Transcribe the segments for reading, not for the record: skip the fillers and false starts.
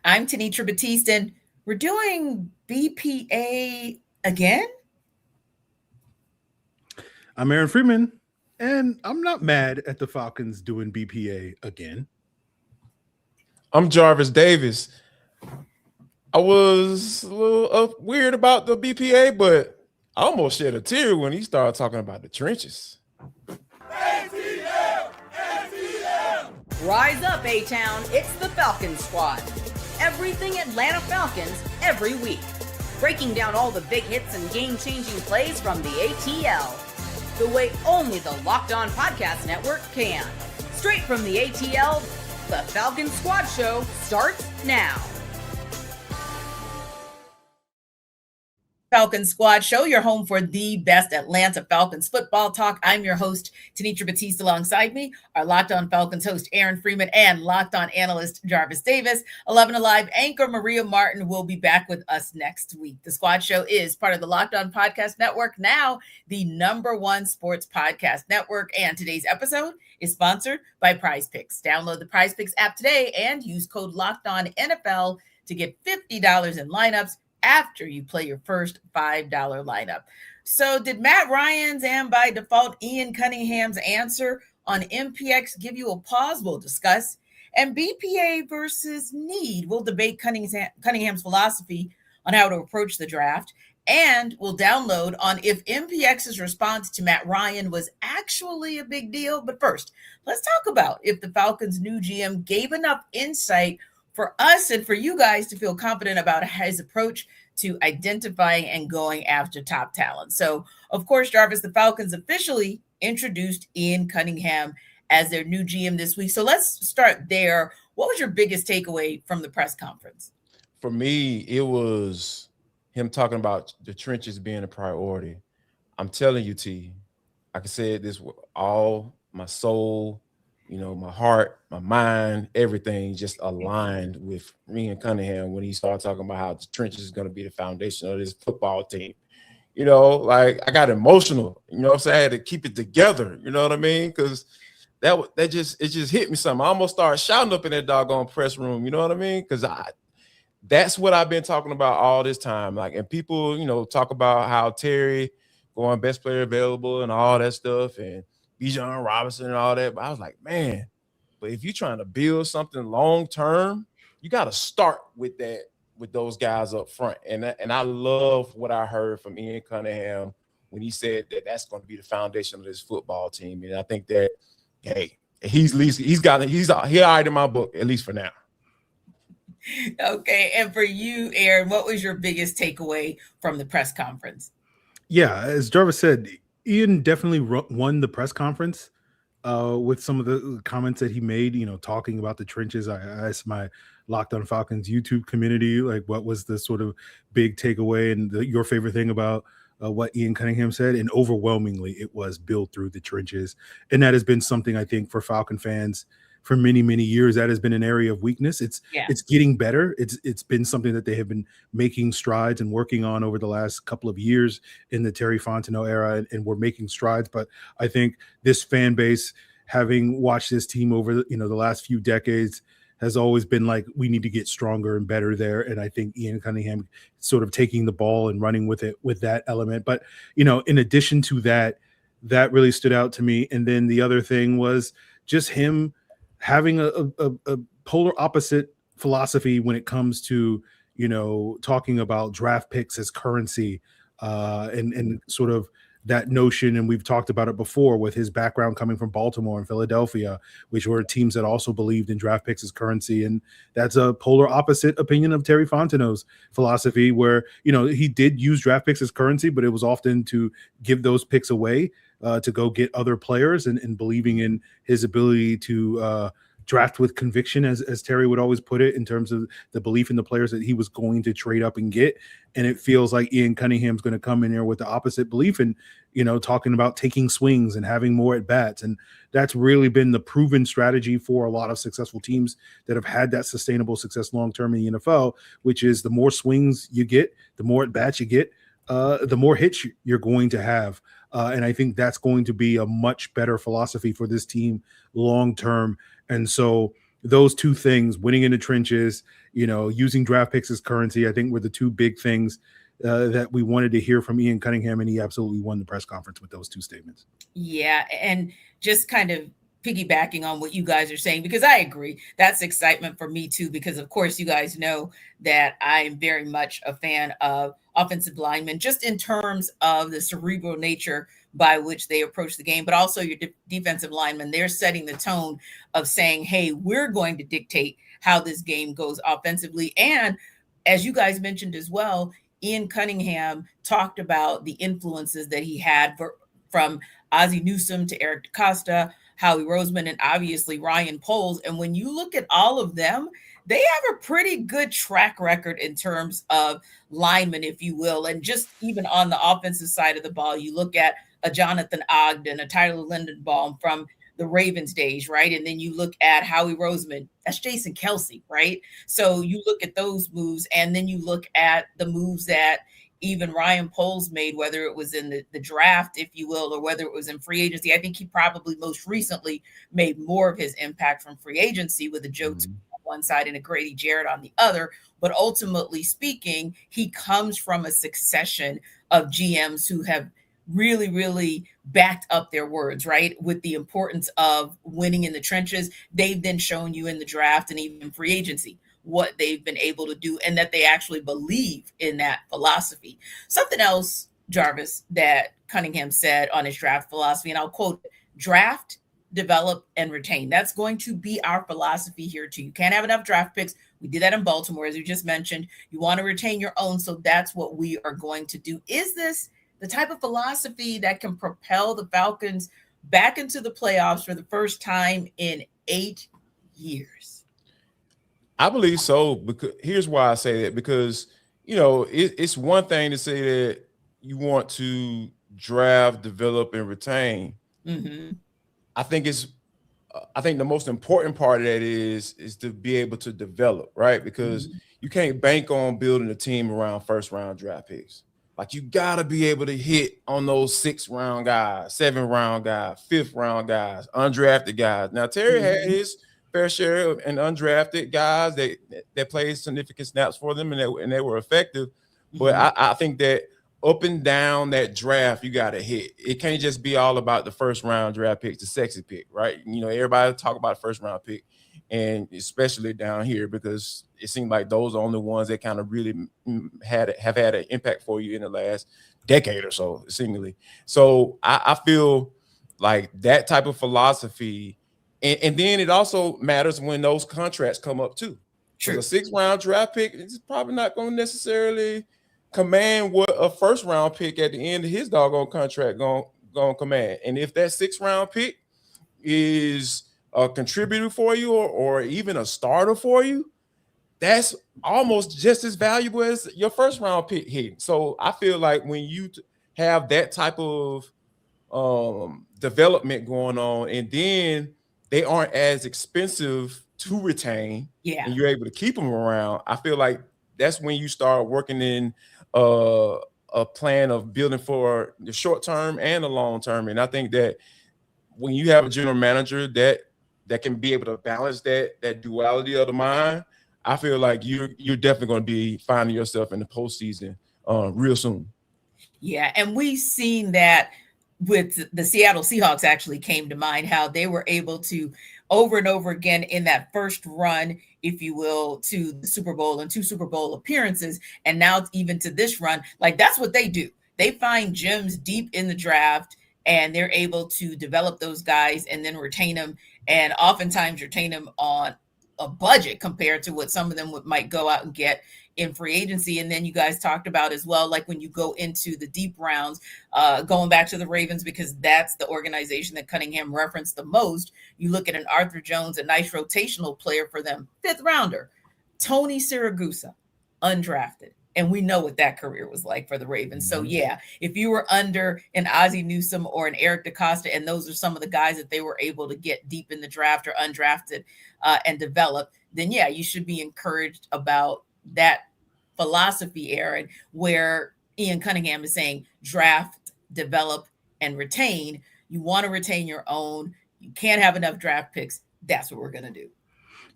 I'm Tenitra Batiste, and we're doing BPA again. I'm Aaron Freeman, and I'm not mad at the Falcons doing BPA again. I'm Jarvis Davis. I was a little weird about the BPA, but I almost shed a tear when he started talking about the trenches. ATL! ATL! Rise up, A-Town. It's the Falcons Squad. Everything Atlanta Falcons every week. Breaking down all the big hits and game-changing plays from the ATL. The way only the Locked On Podcast Network can. Straight from the ATL, the Falcons Squad Show starts now. Falcons Squad Show, your home for the best Atlanta Falcons football talk. I'm your host, Tenitra Batiste. Alongside me, our Locked On Falcons host, Aaron Freeman, and Locked On analyst, Jarvis Davis. 11 Alive anchor Maria Martin will be back with us next week. The Squad Show is part of the Locked On Podcast Network, now the #1 sports podcast network. And today's episode is sponsored by Prize Picks. Download the Prize Picks app today and use code LOCKEDONNFL to get $50 in lineups after you play your first $5 lineup. So did Matt Ryan's and by default Ian Cunningham's answer on MPX give you a pause? We'll discuss. And BPA versus need. We'll debate Cunningham's philosophy on how to approach the draft. And we'll download on if MPX's response to Matt Ryan was actually a big deal. But first, let's talk about if the Falcons' new GM gave enough insight for us and for you guys to feel confident about his approach to identifying and going after top talent. So, of course, Jarvis, the Falcons officially introduced Ian Cunningham as their new GM this week. So let's start there. What was your biggest takeaway from the press conference? For me, it was him talking about the trenches being a priority. I'm telling you, T, I can say this with all my soul, my heart, my mind, everything just aligned with Ian Cunningham when he started talking about how the trenches is going to be the foundation of this football team. I got emotional, what I'm saying? I had to keep it together, you know what I mean? Because it just hit me something. I almost started shouting up in that doggone press room, you know what I mean? Because that's what I've been talking about all this time. And people, talk about how Terry going best player available and all that stuff and Bijan Robinson and all that. But I was like, man, but if you're trying to build something long-term, you got to start with that, with those guys up front. And I love what I heard from Ian Cunningham when he said that that's going to be the foundation of this football team. And I think that, hey, he's all right in my book, at least for now. Okay. And for you, Aaron, what was your biggest takeaway from the press conference? Yeah, as Jarvis said, Ian definitely won the press conference with some of the comments that he made, talking about the trenches. I asked my Locked On Falcons YouTube community, what was the sort of big takeaway and your favorite thing about what Ian Cunningham said? And overwhelmingly, it was build through the trenches. And that has been something, I think, for Falcon fans for many, many years. That has been an area of weakness. It's getting better. It's been something that they have been making strides and working on over the last couple of years in the Terry Fontenot era, and we're making strides. But I think this fan base, having watched this team over the last few decades, has always been like, we need to get stronger and better there. And I think Ian Cunningham sort of taking the ball and running with it with that element. But in addition to that really stood out to me. And then the other thing was just him having a polar opposite philosophy when it comes to, talking about draft picks as currency and sort of that notion. And we've talked about it before with his background coming from Baltimore and Philadelphia, which were teams that also believed in draft picks as currency. And that's a polar opposite opinion of Terry Fontenot's philosophy, where, he did use draft picks as currency, but it was often to give those picks away to go get other players and believing in his ability to draft with conviction, as Terry would always put it, in terms of the belief in the players that he was going to trade up and get. And it feels like Ian Cunningham's going to come in here with the opposite belief and, talking about taking swings and having more at bats. And that's really been the proven strategy for a lot of successful teams that have had that sustainable success long-term in the NFL, which is the more swings you get, the more at bats you get, the more hits you're going to have. And I think that's going to be a much better philosophy for this team long-term. And so those two things, winning in the trenches, using draft picks as currency, I think were the two big things that we wanted to hear from Ian Cunningham, and he absolutely won the press conference with those two statements. Yeah, and just kind of piggybacking on what you guys are saying, because I agree, that's excitement for me too, because of course you guys know that I am very much a fan of offensive linemen, just in terms of the cerebral nature by which they approach the game, but also your defensive linemen. They're setting the tone of saying, hey, we're going to dictate how this game goes offensively. And as you guys mentioned as well, Ian Cunningham talked about the influences that he had from Ozzie Newsome to Eric DeCosta, Howie Roseman, and obviously Ryan Poles. And when you look at all of them, they have a pretty good track record in terms of linemen, if you will. And just even on the offensive side of the ball, you look at a Jonathan Ogden, a Tyler Lindenbaum from the Ravens days, right? And then you look at Howie Roseman, that's Jason Kelsey, right? So you look at those moves, and then you look at the moves that even Ryan Poles made, whether it was in the draft, if you will, or whether it was in free agency. I think he probably most recently made more of his impact from free agency with a Joe on one side and a Grady Jarrett on the other. But ultimately speaking, he comes from a succession of GMs who have really, really backed up their words, right? With the importance of winning in the trenches. They've then shown you in the draft and even free agency what they've been able to do, and that they actually believe in that philosophy. Something else, Jarvis, that Cunningham said on his draft philosophy, and I'll quote, draft, develop, and retain. That's going to be our philosophy here too. You can't have enough draft picks. We did that in Baltimore, as you just mentioned. You want to retain your own, so that's what we are going to do. Is this the type of philosophy that can propel the Falcons back into the playoffs for the first time in 8 years? I believe so, because here's why I say that, because it's one thing to say that you want to draft, develop, and retain. I think the most important part of that is to be able to develop, right? Because you can't bank on building a team around first round draft picks. Like, you got to be able to hit on those 6th round guys, 7th round guys, 5th round guys, undrafted guys. Now, Terry had his fair share of and undrafted guys that played significant snaps for them, and they were effective. But I think that up and down that draft, you got to hit. It can't just be all about the first round draft pick, the sexy pick, right? Everybody talk about first round pick, and especially down here, because it seemed like those are only ones that kind of really have had an impact for you in the last decade or so, seemingly. So I feel like that type of philosophy. And then it also matters when those contracts come up too. True. A 6th round draft pick is probably not going to necessarily command what a 1st round pick at the end of his doggone contract going to command. And if that 6th round pick is a contributor for you or even a starter for you, that's almost just as valuable as your 1st round pick hit. So I feel like when you have that type of development going on, and then they aren't as expensive to retain, and you're able to keep them around, I feel like that's when you start working in a plan of building for the short term and the long term. And I think that when you have a general manager that can be able to balance that duality of the mind, I feel like you're definitely going to be finding yourself in the postseason real soon. Yeah, and we've seen that with the Seattle Seahawks actually came to mind, how they were able to over and over again in that first run, if you will, to the Super Bowl and 2 Super Bowl appearances. And now even to this run, like, that's what they do. They find gems deep in the draft, and they're able to develop those guys and then retain them, and oftentimes retain them on a budget compared to what some of them might go out and get in free agency. And then you guys talked about as well, like when you go into the deep rounds, going back to the Ravens, because that's the organization that Cunningham referenced the most. You look at an Arthur Jones, a nice rotational player for them, 5th rounder, Tony Siragusa, undrafted. And we know what that career was like for the Ravens. So yeah, if you were under an Ozzie Newsome or an Eric DeCosta, and those are some of the guys that they were able to get deep in the draft or undrafted and develop, then yeah, you should be encouraged about that philosophy, Aaron, where Ian Cunningham is saying draft, develop, and retain. You want to retain your own. You can't have enough draft picks. That's what we're going to do.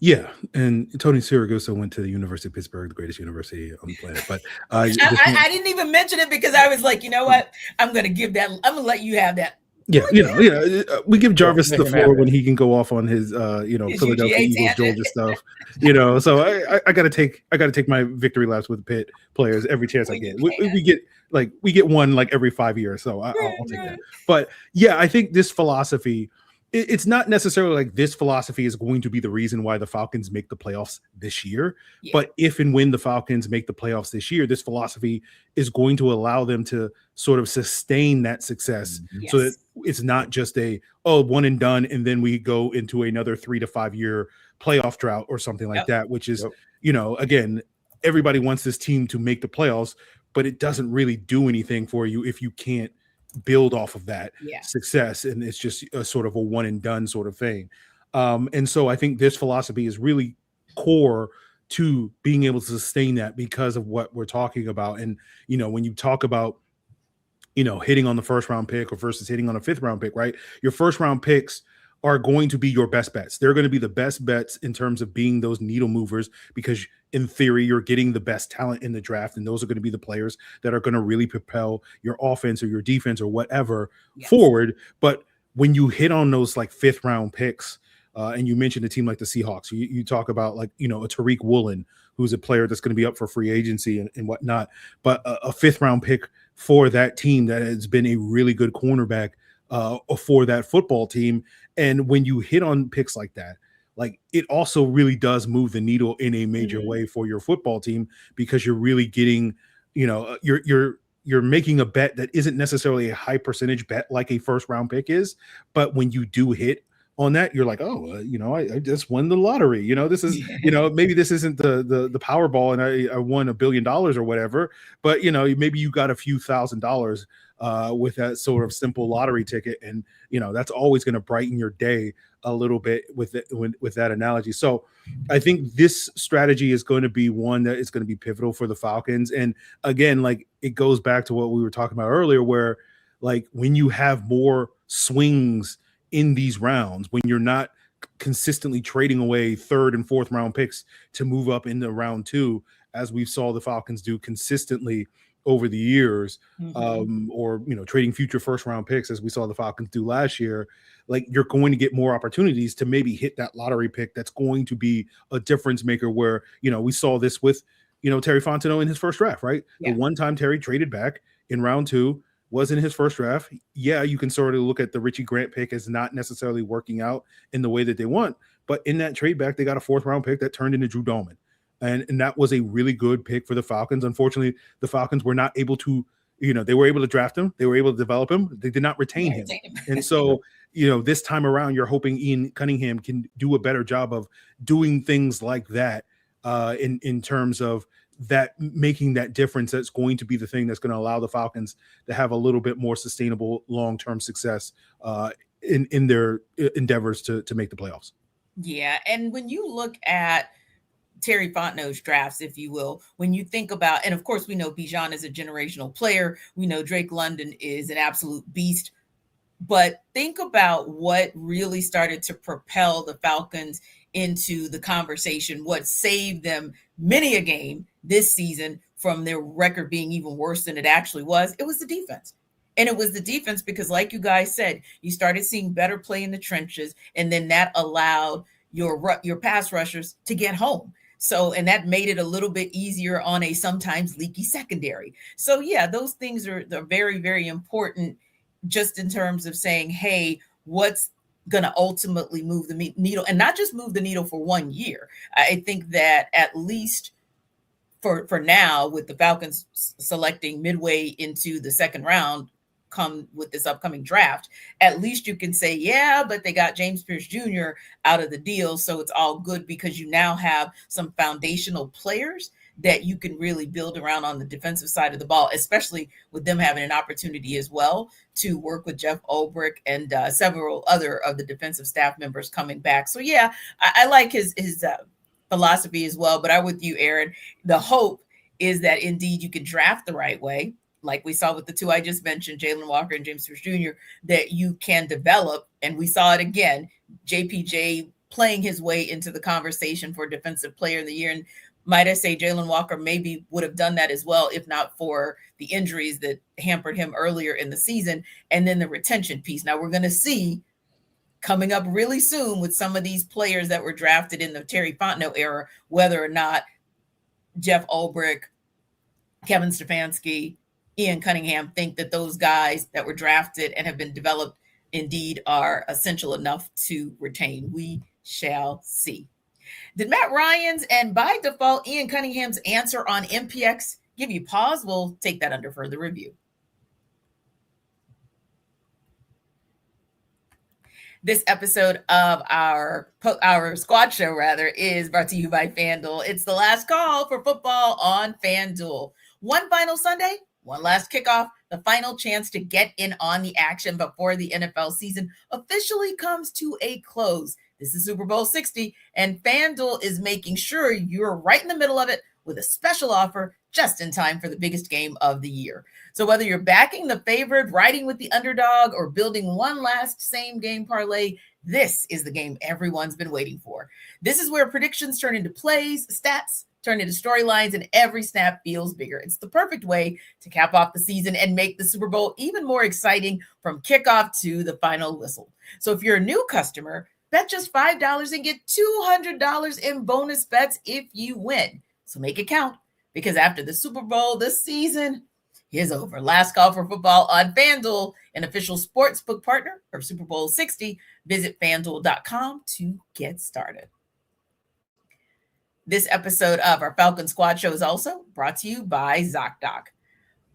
Yeah, and Tony Siragusa went to the University of Pittsburgh, the greatest university on the planet. But I didn't even mention it because I was like, you know what? I'm going to let you have that. Yeah, we give Jarvis the floor when he can go off on his, His Philadelphia UGA Eagles, tangent. Georgia stuff. So I gotta take my victory laps with Pitt players every chance I get. We get one like every 5 years, so I'll take that. But yeah, I think this philosophy. It's not necessarily like this philosophy is going to be the reason why the Falcons make the playoffs this year. Yeah. But if and when the Falcons make the playoffs this year, this philosophy is going to allow them to sort of sustain that success. Yes. So that it's not just one and done, and then we go into another 3 to 5 year playoff drought or something like that, which is, again, everybody wants this team to make the playoffs, but it doesn't really do anything for you if you can't build off of that success, and it's just a sort of a one and done sort of thing. And so I think this philosophy is really core to being able to sustain that because of what we're talking about. And when you talk about hitting on the first round pick or versus hitting on a fifth round pick, right? Your first round picks are going to be your best bets. They're going to be the best bets in terms of being those needle movers because in theory, you're getting the best talent in the draft, and those are going to be the players that are going to really propel your offense or your defense or whatever forward. But when you hit on those like fifth round picks, and you mentioned a team like the Seahawks, you talk about like, a Tariq Woolen, who's a player that's going to be up for free agency and whatnot, but a fifth round pick for that team that has been a really good cornerback for that football team. And when you hit on picks like that, like it also really does move the needle in a major way for your football team because you're really getting, you're making a bet that isn't necessarily a high percentage bet like a first round pick is. But when you do hit on that, you're like, I just won the lottery. This is, maybe this isn't the Powerball and I won $1 billion or whatever, but maybe you got a few $1,000s with that sort of simple lottery ticket. And, that's always going to brighten your day a little bit with that analogy. So I think this strategy is going to be one that is going to be pivotal for the Falcons. And again, like it goes back to what we were talking about earlier, where like when you have more swings in these rounds, when you're not consistently trading away third and fourth round picks to move up into round 2, as we saw the Falcons do consistently over the years, or trading future first round picks as we saw the Falcons do last year, like you're going to get more opportunities to maybe hit that lottery pick that's going to be a difference maker where, we saw this with, Terry Fontenot in his first draft, right? The one time Terry traded back in round 2 was in his first draft. Yeah, you can sort of look at the Richie Grant pick as not necessarily working out in the way that they want, but in that trade back, they got a fourth round pick that turned into Drew Dolman. And that was a really good pick for the Falcons. Unfortunately, the Falcons were not able to, they were able to draft him. They were able to develop him. They did not retain him. And so, this time around, you're hoping Ian Cunningham can do a better job of doing things like that in terms of that making that difference. That's going to be the thing that's going to allow the Falcons to have a little bit more sustainable long-term success in their endeavors to make the playoffs. Yeah. And when you look at Terry Fontenot's drafts, if you will, when you think about, and of course we know Bijan is a generational player. We know Drake London is an absolute beast, but think about what really started to propel the Falcons into the conversation, what saved them many a game this season from their record being even worse than it actually was. It was the defense. And it was the defense because like you guys said, you started seeing better play in the trenches, and then that allowed your pass rushers to get home. So, and that made it a little bit easier on a sometimes leaky secondary. So yeah, those things are very, very important just in terms of saying, hey, what's going to ultimately move the needle, and not just move the needle for 1 year. I think that at least for now, with the Falcons selecting midway into the second round, come with this upcoming draft, at least you can say, yeah, but they got James Pierce Jr. out of the deal. So it's all good because you now have some foundational players that you can really build around on the defensive side of the ball, especially with them having an opportunity as well to work with Jeff Ulbrich and several other of the defensive staff members coming back. So yeah, I like his philosophy as well, but I'm with you, Aaron. The hope is that indeed you can draft the right way, like we saw with the two I just mentioned, Jalen Walker and James Pierce Jr., that you can develop. And we saw it again. JPJ playing his way into the conversation for Defensive Player of the Year. And might I say Jalen Walker maybe would have done that as well, if not for the injuries that hampered him earlier in the season, and then the retention piece. Now we're going to see coming up really soon with some of these players that were drafted in the Terry Fontenot era, whether or not Jeff Ulbrich, Kevin Stefanski, Ian Cunningham think that those guys that were drafted and have been developed indeed are essential enough to retain. We shall see. Did Matt Ryan's and by default Ian Cunningham's answer on MPX give you pause? We'll take that under further review. This episode of our squad show, is brought to you by FanDuel. It's the last call for football on FanDuel. One final Sunday, one last kickoff, the final chance to get in on the action before the NFL season officially comes to a close. This is Super Bowl 60, and FanDuel is making sure you're right in the middle of it with a special offer just in time for the biggest game of the year. So whether you're backing the favorite, riding with the underdog, or building one last same game parlay, this is the game everyone's been waiting for. This is where predictions turn into plays, stats turn into storylines, and every snap feels bigger. It's the perfect way to cap off the season and make the Super Bowl even more exciting from kickoff to the final whistle. So if you're a new customer, bet just $5 and get $200 in bonus bets if you win. So make it count, because after the Super Bowl, the season is over. Last call for football on FanDuel, an official sportsbook partner of Super Bowl 60. Visit FanDuel.com to get started. This episode of our Falcon Squad Show is also brought to you by ZocDoc.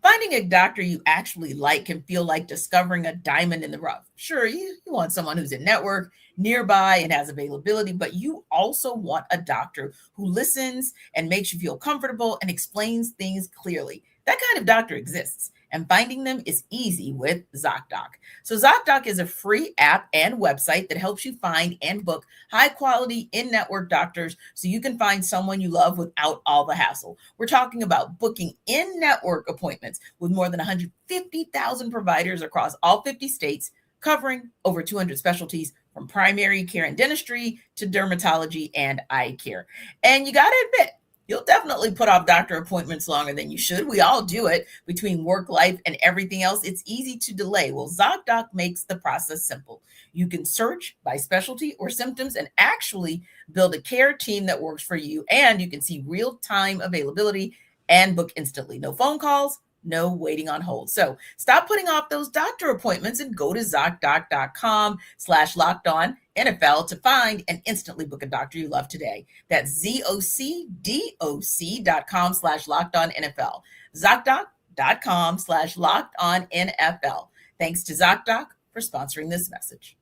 Finding a doctor you actually like can feel like discovering a diamond in the rough. Sure, you want someone who's in network, nearby, and has availability, but you also want a doctor who listens and makes you feel comfortable and explains things clearly. That kind of doctor exists, and finding them is easy with ZocDoc. So ZocDoc is a free app and website that helps you find and book high-quality in-network doctors so you can find someone you love without all the hassle. We're talking about booking in-network appointments with more than 150,000 providers across all 50 states, covering over 200 specialties from primary care and dentistry to dermatology and eye care. And you got to admit, you'll definitely put off doctor appointments longer than you should. We all do it. Between work, life, and everything else, it's easy to delay. Well, ZocDoc makes the process simple. You can search by specialty or symptoms and actually build a care team that works for you. And you can see real-time availability and book instantly. No phone calls, no waiting on hold. So stop putting off those doctor appointments and go to ZocDoc.com/LockedOnNFL to find and instantly book a doctor you love today. That's ZocDoc.com/LockedOnNFL. ZocDoc.com/LockedOnNFL. Thanks to ZocDoc for sponsoring this message.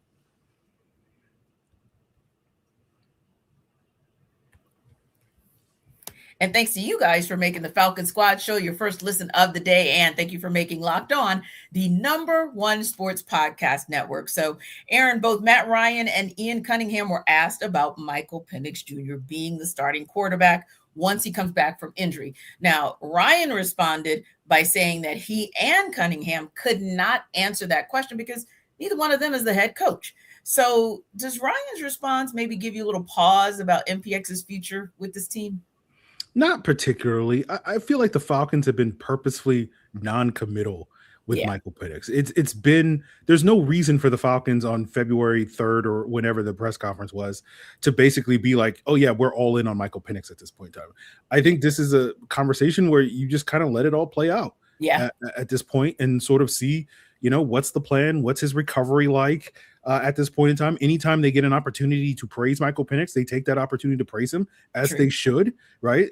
And thanks to you guys for making the Falcon Squad Show your first listen of the day. And thank you for making Locked On the #1 sports podcast network. So, Aaron, both Matt Ryan and Ian Cunningham were asked about Michael Penix Jr. being the starting quarterback once he comes back from injury. Now, Ryan responded by saying that he and Cunningham could not answer that question because neither one of them is the head coach. So does Ryan's response maybe give you a little pause about MPX's future with this team? Not particularly. I feel like the Falcons have been purposefully non-committal with Michael Penix. It's been, there's no reason for the Falcons on February 3rd or whenever the press conference was to basically be like, oh yeah, we're all in on Michael Penix at this point in time. I think this is a conversation where you just kind of let it all play out at this point and sort of see, what's the plan? What's his recovery like? At this point in time, anytime they get an opportunity to praise Michael Penix, they take that opportunity to praise him as they should, right?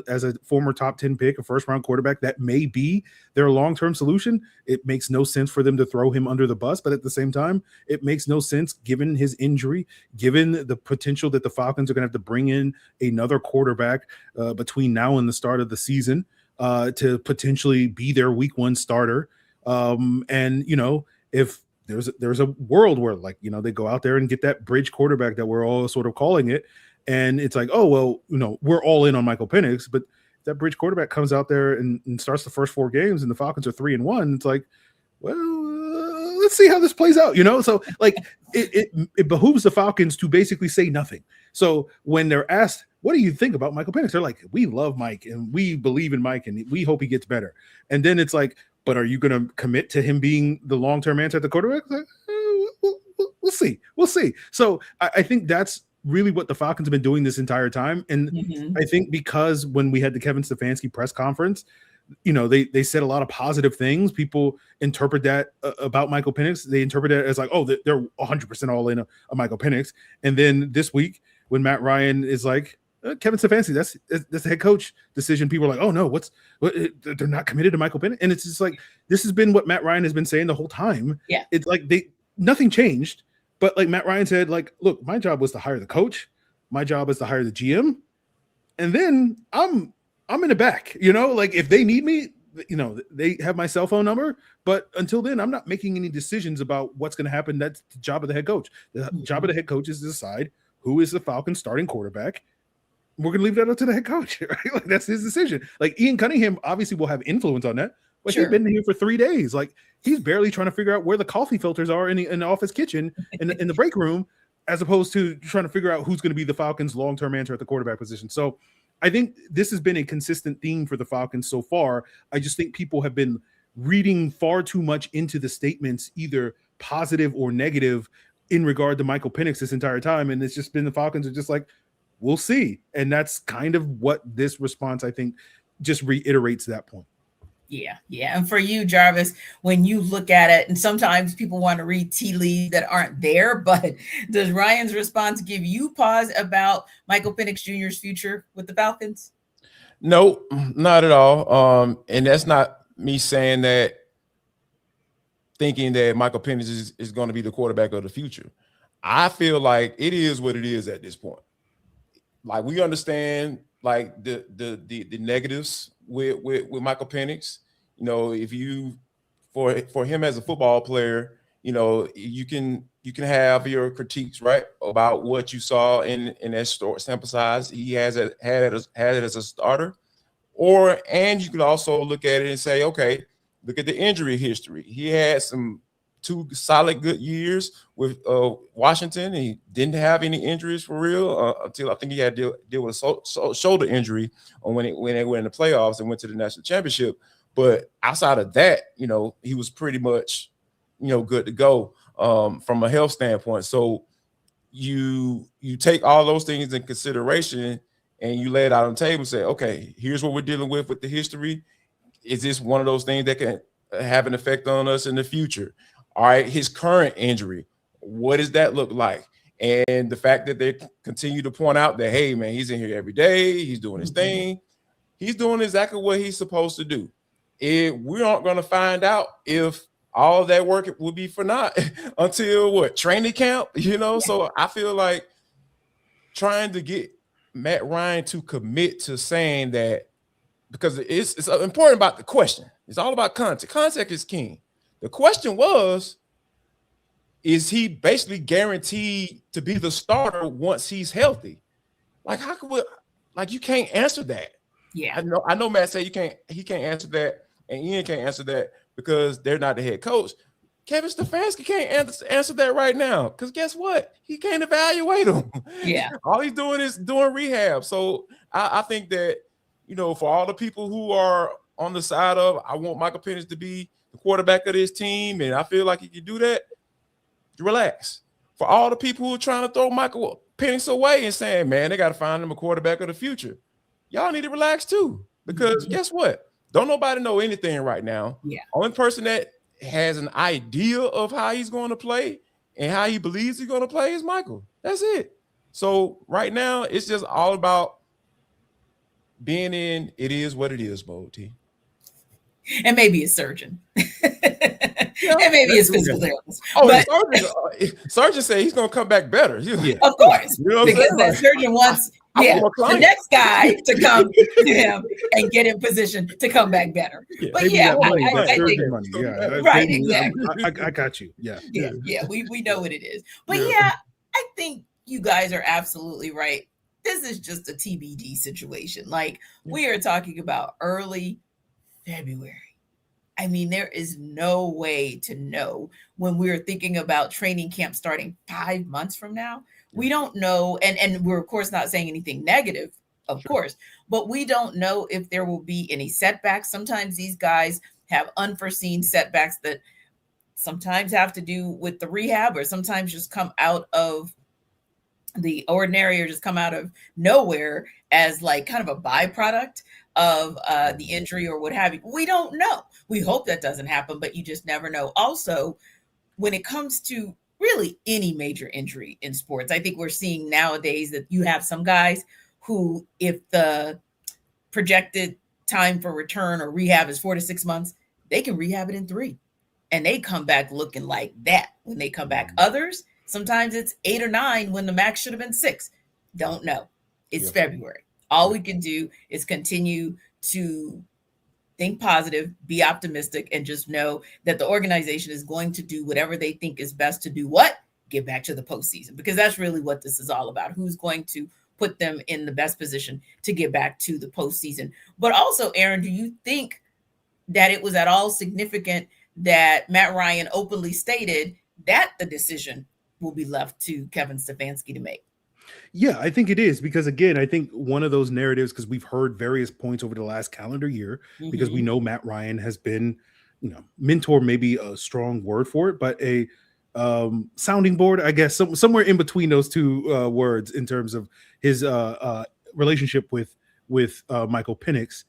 As a former top 10 pick, a first round quarterback, that may be their long-term solution. It makes no sense for them to throw him under the bus, but at the same time, it makes no sense given his injury, given the potential that the Falcons are going to have to bring in another quarterback between now and the start of the season to potentially be their week 1 starter. If there's a world where they go out there and get that bridge quarterback that we're all sort of calling it. And it's like, oh, well, we're all in on Michael Penix, but that bridge quarterback comes out there and starts the first 4 games and the Falcons are 3-1. It's like, well, let's see how this plays out, So like it behooves the Falcons to basically say nothing. So when they're asked, what do you think about Michael Penix? They're like, we love Mike and we believe in Mike and we hope he gets better. And then it's like, but are you going to commit to him being the long-term answer at the quarterback? Like, we'll see. We'll see. So I think that's really what the Falcons have been doing this entire time. And I think because when we had the Kevin Stefanski press conference, they said a lot of positive things. People interpret that about Michael Penix. They interpret it as like, oh, they're 100% all in on Michael Penix. And then this week when Matt Ryan is like, Kevin Stefanski, that's the head coach decision. People are like, oh no, they're not committed to Michael Penix. And it's just like, this has been what Matt Ryan has been saying the whole time. Yeah. It's like nothing changed, but like Matt Ryan said, like, look, my job was to hire the coach. My job is to hire the GM. And then I'm in the back, like if they need me, they have my cell phone number, but until then, I'm not making any decisions about what's going to happen. That's the job of the head coach. The job of the head coach is to decide who is the Falcons starting quarterback. We're going to leave that up to the head coach, right? Like that's his decision. Like Ian Cunningham obviously will have influence on that, but He's been here for 3 days. Like he's barely trying to figure out where the coffee filters are in the office kitchen in the break room, as opposed to trying to figure out who's going to be the Falcons' long-term answer at the quarterback position. So I think this has been a consistent theme for the Falcons so far. I just think people have been reading far too much into the statements, either positive or negative, in regard to Michael Penix this entire time. And it's just been the Falcons are just like, we'll see. And that's kind of what this response, I think, just reiterates that point. Yeah. And for you, Jarvis, when you look at it, and sometimes people want to read tea leaves that aren't there, but does Ryan's response give you pause about Michael Penix Jr.'s future with the Falcons? No, not at all. And that's not me saying that, thinking that Michael Penix is going to be the quarterback of the future. I feel like it is what it is at this point. Like we understand like the negatives with Michael Penix. If you for him as a football player, you can have your critiques, right, about what you saw in that short sample size he had it as a starter, and you can also look at it and say, okay, look at the injury history. He had some 2 solid good years with Washington. He didn't have any injuries for real until I think he had to deal with a shoulder injury when they were in the playoffs and went to the national championship. But outside of that, he was pretty much, good to go from a health standpoint. So you take all those things in consideration and you lay it out on the table and say, okay, here's what we're dealing with the history. Is this one of those things that can have an effect on us in the future? All right, his current injury, what does that look like? And the fact that they continue to point out that, hey, man, he's in here every day. He's doing his thing. He's doing exactly what he's supposed to do. We aren't going to find out if all of that work will be for naught until training camp, So I feel like trying to get Matt Ryan to commit to saying that, because it's important about the question. It's all about context. Context is king. The question was, is he basically guaranteed to be the starter once he's healthy? Like, how could you can't answer that? Yeah. I know Matt said he can't answer that, and Ian can't answer that because they're not the head coach. Kevin Stefanski can't answer that right now because guess what? He can't evaluate him. Yeah. All he's doing is doing rehab. So I think that, for all the people who are on the side of, I want Michael Penix to be the quarterback of this team, and I feel like he can do that, relax. For all the people who are trying to throw Michael Penix away and saying, man, they got to find him a quarterback of the future, y'all need to relax too, because guess what? Don't nobody know anything right now. Yeah. Only person that has an idea of how he's going to play and how he believes he's going to play is Michael. That's it. So right now, it's just all about being in it is what it is mode, T. And maybe a surgeon. And maybe it's physical therapist. Oh, but surgeon say he's going to come back better. Yeah. Of course. Because that surgeon wants the next guy to come to him and get in position to come back better. Yeah, but I think money. Yeah, right, exactly. I got you. Yeah. We know what it is. But I think you guys are absolutely right. This is just a TBD situation. Like we are talking about early February. I mean, there is no way to know when we're thinking about training camp starting 5 months from now. We don't know. And we're, of course, not saying anything negative, of course, but we don't know if there will be any setbacks. Sometimes these guys have unforeseen setbacks that sometimes have to do with the rehab or sometimes just come out of the ordinary or just come out of nowhere as like kind of a byproduct of the injury or what have you. We don't know. We hope that doesn't happen, but you just never know. Also, when it comes to really any major injury in sports, I think we're seeing nowadays that you have some guys who, if the projected time for return or rehab is 4 to 6 months, they can rehab it in 3 and they come back looking like that when they come back. Others, sometimes it's 8 or 9 when the max should have been 6. Don't know. It's February. All we can do is continue to think positive, be optimistic, and just know that the organization is going to do whatever they think is best to do what? Get back to the postseason, because that's really what this is all about. Who's going to put them in the best position to get back to the postseason? But also, Aaron, do you think that it was at all significant that Matt Ryan openly stated that the decision will be left to Kevin Stefanski to make? Yeah, I think it is, because again, I think one of those narratives, because we've heard various points over the last calendar year, because we know Matt Ryan has been, mentor, maybe a strong word for it, but a sounding board, I guess, somewhere in between those two words in terms of his relationship with Michael Penix.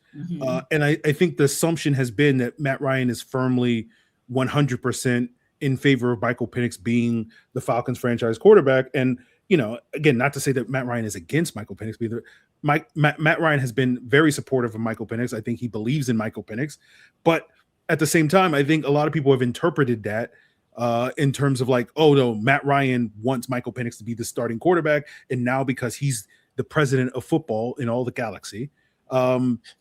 And I think the assumption has been that Matt Ryan is firmly 100% in favor of Michael Penix being the Falcons franchise quarterback. And again, not to say that Matt Ryan is against Michael Penix, but Matt Ryan has been very supportive of Michael Penix. I think he believes in Michael Penix. But at the same time, I think a lot of people have interpreted that in terms of like, oh, no, Matt Ryan wants Michael Penix to be the starting quarterback. And now because he's the president of football in all the galaxy,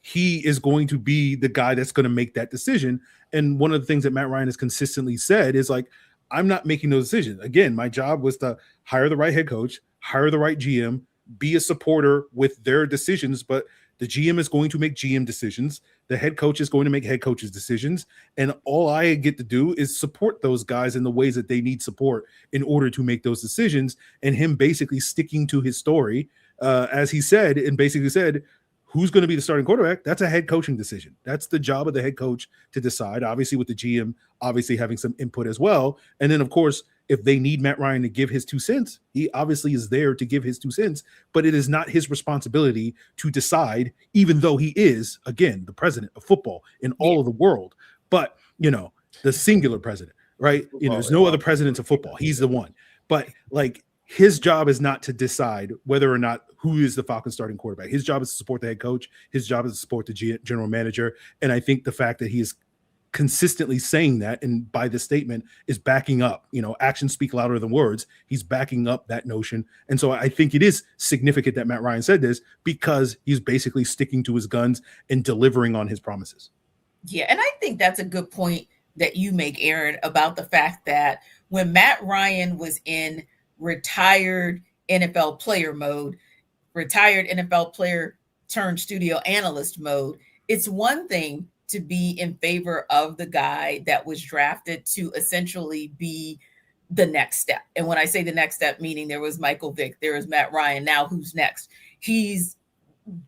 he is going to be the guy that's going to make that decision. And one of the things that Matt Ryan has consistently said is like, I'm not making those decisions. Again, my job was to hire the right head coach, hire the right GM, be a supporter with their decisions, but the GM is going to make GM decisions. The head coach is going to make head coaches decisions. And all I get to do is support those guys in the ways that they need support in order to make those decisions. And him basically sticking to his story, as he said, and basically said, who's going to be the starting quarterback? That's a head coaching decision. That's the job of the head coach to decide, obviously with the GM obviously having some input as well. And then, of course, if they need Matt Ryan to give his 2 cents, he obviously is there to give his 2 cents, but it is not his responsibility to decide, even though he is, again, the president of football in all of the world. But, the singular president, right? There's no other presidents of football. He's the one. But like, his job is not to decide whether or not who is the Falcons starting quarterback. His job is to support the head coach. His job is to support the general manager. And I think the fact that he is consistently saying that, and by this statement is backing up, actions speak louder than words. He's backing up that notion. And so I think it is significant that Matt Ryan said this, because he's basically sticking to his guns and delivering on his promises. Yeah. And I think that's a good point that you make, Aaron, about the fact that when Matt Ryan was in retired NFL player mode, retired NFL player turned studio analyst mode, it's one thing to be in favor of the guy that was drafted to essentially be the next step. And when I say the next step, meaning there was Michael Vick, there was Matt Ryan. Now who's next? He's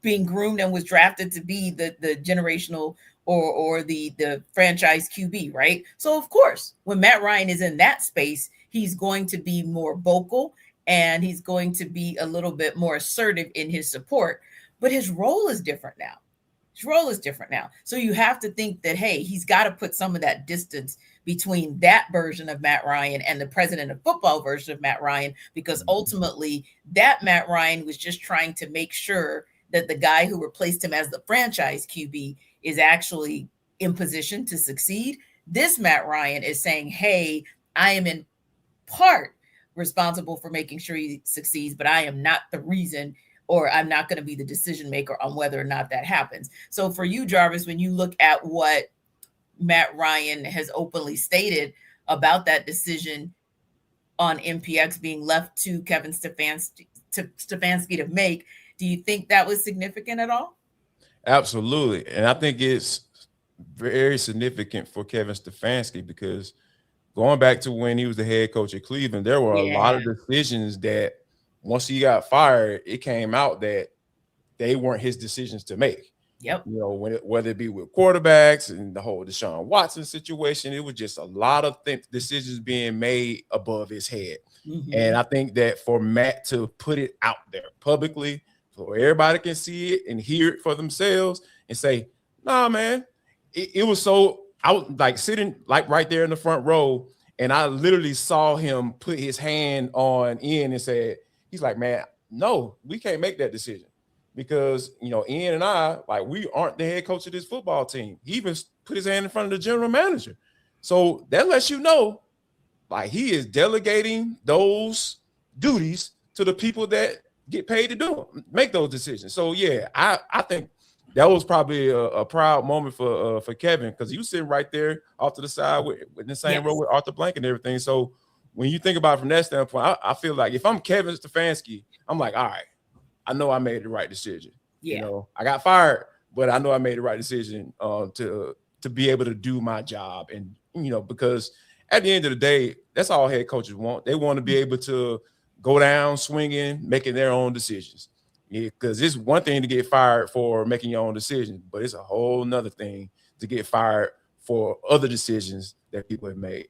being groomed and was drafted to be the generational or the franchise QB, right? So of course, when Matt Ryan is in that space, he's going to be more vocal and he's going to be a little bit more assertive in his support, but his role is different now. So you have to think that, hey, he's got to put some of that distance between that version of Matt Ryan and the president of football version of Matt Ryan, because ultimately that Matt Ryan was just trying to make sure that the guy who replaced him as the franchise QB is actually in position to succeed. This Matt Ryan is saying, hey, I am in part responsible for making sure he succeeds, but I am not the reason, or I'm not going to be the decision maker on whether or not that happens. So for you, Jarvis, when you look at what Matt Ryan has openly stated about that decision on MPX being left to Kevin Stefanski to make, do you think that was significant at all? Absolutely. And I think it's very significant for Kevin Stefanski, because going back to when he was the head coach at Cleveland, there were a lot of decisions that once he got fired, it came out that they weren't his decisions to make. Yep. You know, whether it be with quarterbacks and the whole Deshaun Watson situation, it was just a lot of decisions being made above his head. Mm-hmm. And I think that for Matt to put it out there publicly so everybody can see it and hear it for themselves and say, nah, man, it was so, I was like sitting like right there in the front row, and I literally saw him put his hand on Ian and said, he's like, man, no, we can't make that decision. Because, you know, Ian and I, like, we aren't the head coach of this football team. He even put his hand in front of the general manager. So that lets you know, like, he is delegating those duties to the people that get paid to do them, make those decisions. So, yeah, I think that was probably a proud moment for Kevin, because he was sitting right there off to the side with the same row with Arthur Blank and everything. So when you think about it from that standpoint, I feel like if I'm Kevin Stefanski, I'm like, all right, I know I made the right decision. Yeah. You know, I got fired, but I know I made the right decision to be able to do my job. And, you know, because at the end of the day, that's all head coaches want. They want to be able to go down swinging, making their own decisions. Because it's one thing to get fired for making your own decisions, but it's a whole nother thing to get fired for other decisions that people have made.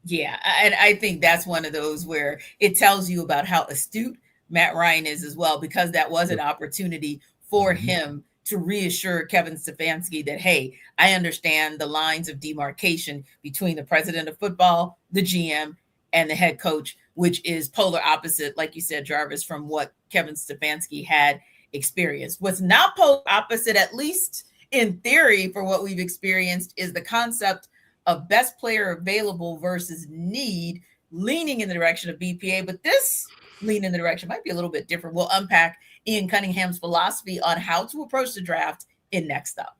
Yeah, and I think that's one of those where it tells you about how astute Matt Ryan is as well, because that was an opportunity for him to reassure Kevin Stefanski that, hey, I understand the lines of demarcation between the president of football, the GM, and the head coach, which is polar opposite, like you said, Jarvis, from what Kevin Stefanski had experienced. What's not polar opposite, at least in theory, for what we've experienced, is the concept of best player available versus need, leaning in the direction of BPA. But this lean in the direction might be a little bit different. We'll unpack Ian Cunningham's philosophy on how to approach the draft in Next Up.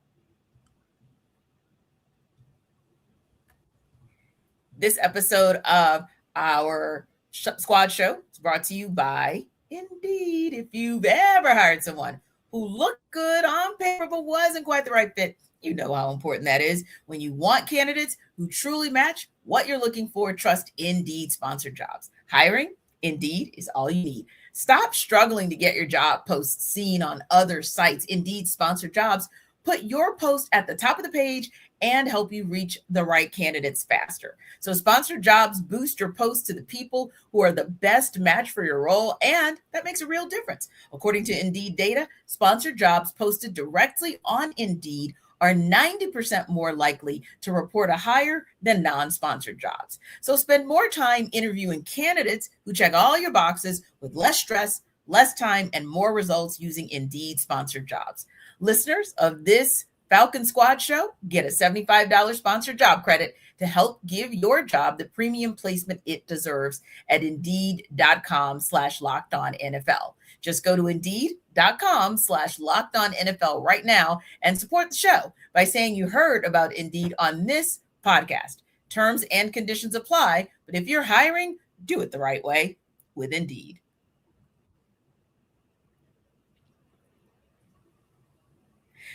This episode of our squad show is brought to you by Indeed. If you've ever hired someone who looked good on paper but wasn't quite the right fit, you know how important that is. When you want candidates who truly match what you're looking for, trust Indeed sponsored jobs. Hiring? Indeed is all you need. Stop struggling to get your job posts seen on other sites. Indeed sponsored jobs put your post at the top of the page and help you reach the right candidates faster. So sponsored jobs boost your posts to the people who are the best match for your role, and that makes a real difference. According to Indeed data, sponsored jobs posted directly on Indeed are 90% more likely to report a hire than non-sponsored jobs. So spend more time interviewing candidates who check all your boxes with less stress, less time, and more results using Indeed sponsored jobs. Listeners of this Falcon Squad show get a $75 sponsored job credit to help give your job the premium placement it deserves at Indeed.com/LockedOnNFL. Just go to Indeed.com/LockedOnNFL right now and support the show by saying you heard about Indeed on this podcast. Terms and conditions apply, but if you're hiring, do it the right way with Indeed.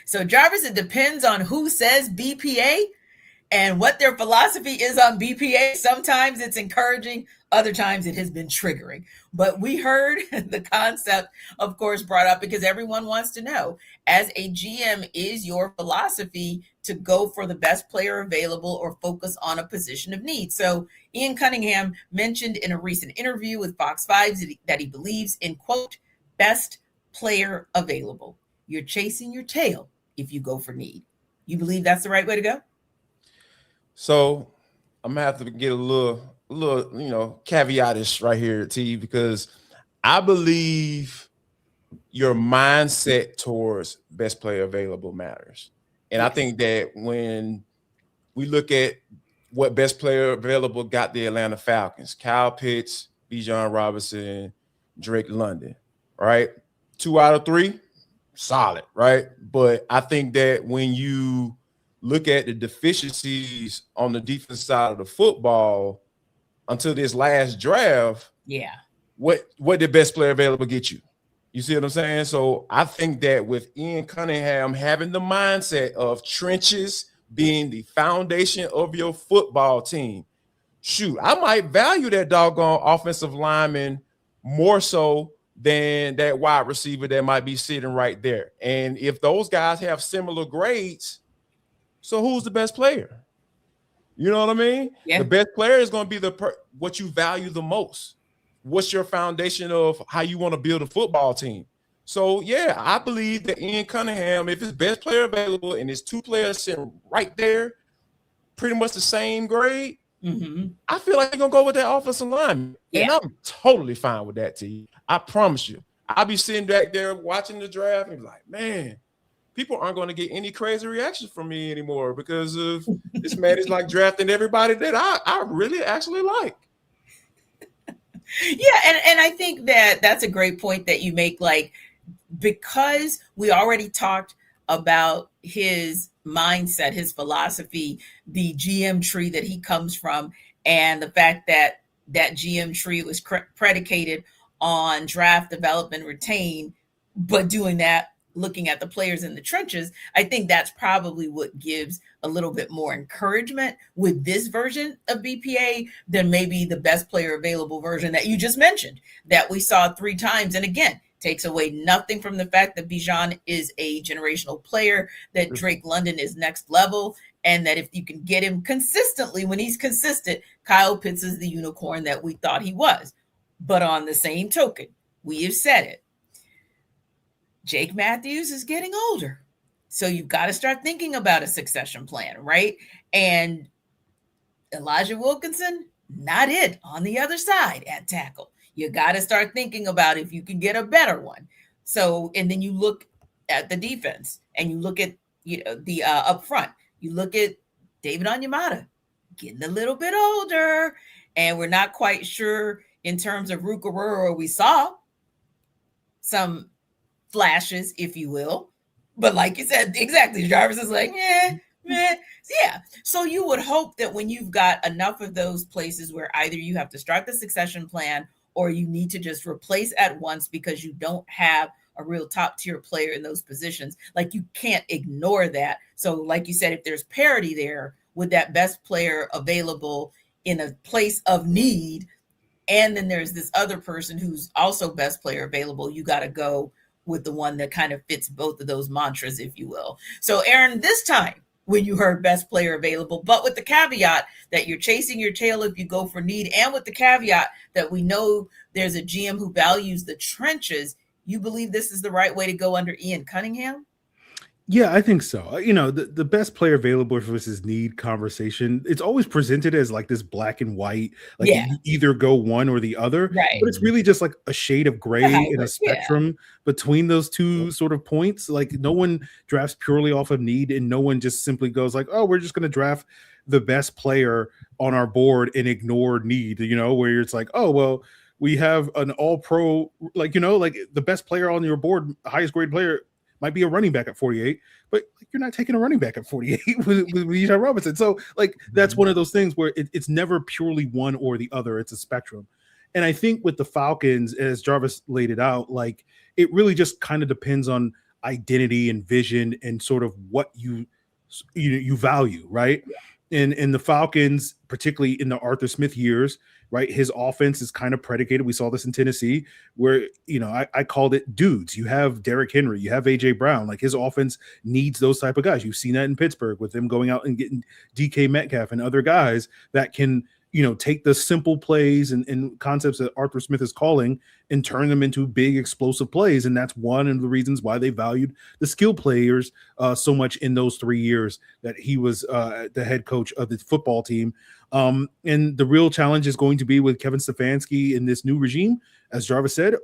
So, Jarvis, it depends on who says BPA and what their philosophy is on BPA. Sometimes it's encouraging, other times it has been triggering. But we heard the concept, of course, brought up because everyone wants to know, as a GM, is your philosophy to go for the best player available or focus on a position of need? So Ian Cunningham mentioned in a recent interview with Fox 5 that he believes in, quote, best player available. You're chasing your tail if you go for need. You believe that's the right way to go? So I'm gonna have to get a little, caveatish right here, T, because I believe your mindset towards best player available matters. And I think that when we look at what best player available got the Atlanta Falcons, Kyle Pitts, Bijan Robinson, Drake London, right? 2 out of 3. Solid, right? But I think that when you look at the deficiencies on the defense side of the football until this last draft, yeah, what did best player available get you? You see what I'm saying? So I think that with Ian Cunningham having the mindset of trenches being the foundation of your football team, shoot, I might value that doggone offensive lineman more so than that wide receiver that might be sitting right there. And if those guys have similar grades, so who's the best player? You know what I mean? Yeah. The best player is going to be what you value the most. What's your foundation of how you want to build a football team? So, yeah, I believe that Ian Cunningham, if his best player available and his two players sitting right there, pretty much the same grade, I feel like they're going to go with that offensive line. Yeah. And I'm totally fine with that, T. I promise you. I'll be sitting back there watching the draft and be like, man, people aren't going to get any crazy reactions from me anymore because of this man is like drafting everybody that I really actually like. Yeah, and I think that that's a great point that you make, like, because we already talked about his mindset, his philosophy, the GM tree that he comes from, and the fact that that GM tree was predicated on draft, development, retain, but doing that looking at the players in the trenches, I think that's probably what gives a little bit more encouragement with this version of BPA than maybe the best player available version that you just mentioned that we saw 3 times. And again, takes away nothing from the fact that Bijan is a generational player, that Drake London is next level, and that if you can get him consistently, when he's consistent, Kyle Pitts is the unicorn that we thought he was. But on the same token, we have said it, Jake Matthews is getting older. So you've got to start thinking about a succession plan, right? And Elijah Wilkinson, not it on the other side at tackle. You got to start thinking about if you can get a better one. So, and then you look at the defense and you look at, the up front. You look at David Onyemata getting a little bit older, and we're not quite sure in terms of Rukarura. We saw some flashes, if you will, but like you said, exactly, Jarvis is like, yeah. So you would hope that when you've got enough of those places where either you have to start the succession plan or you need to just replace at once because you don't have a real top tier player in those positions, like you can't ignore that. So like you said, if there's parity there with that best player available in a place of need, and then there's this other person who's also best player available, you got to go with the one that kind of fits both of those mantras, if you will. So Aaron, this time when you heard best player available, but with the caveat that you're chasing your tail if you go for need, and with the caveat that we know there's a GM who values the trenches, you believe this is the right way to go under Ian Cunningham? Yeah, I think so. The best player available versus need conversation, it's always presented as like this black and white, like you either go one or the other, right? But it's really just like a shade of gray in a spectrum between those two sort of points. Like no one drafts purely off of need, and no one just simply goes like, oh, we're just going to draft the best player on our board and ignore need, where it's like, oh, well, we have an all pro, like the best player on your board, highest grade player, might be a running back at 48, but you're not taking a running back at 48 with Bijan Robinson. So that's one of those things where it's never purely one or the other. It's a spectrum. And I think with the Falcons, as Jarvis laid it out, like it really just kind of depends on identity and vision and sort of what you value, right? And the Falcons, particularly in the Arthur Smith years, right, his offense is kind of predicated. We saw this in Tennessee where, I called it dudes. You have Derrick Henry, you have A.J. Brown. Like his offense needs those type of guys. You've seen that in Pittsburgh with them going out and getting DK Metcalf and other guys that can, take the simple plays and concepts that Arthur Smith is calling and turn them into big explosive plays. And that's one of the reasons why they valued the skill players so much in those 3 years that he was the head coach of the football team. And the real challenge is going to be with Kevin Stefanski in this new regime. As Jarvis said,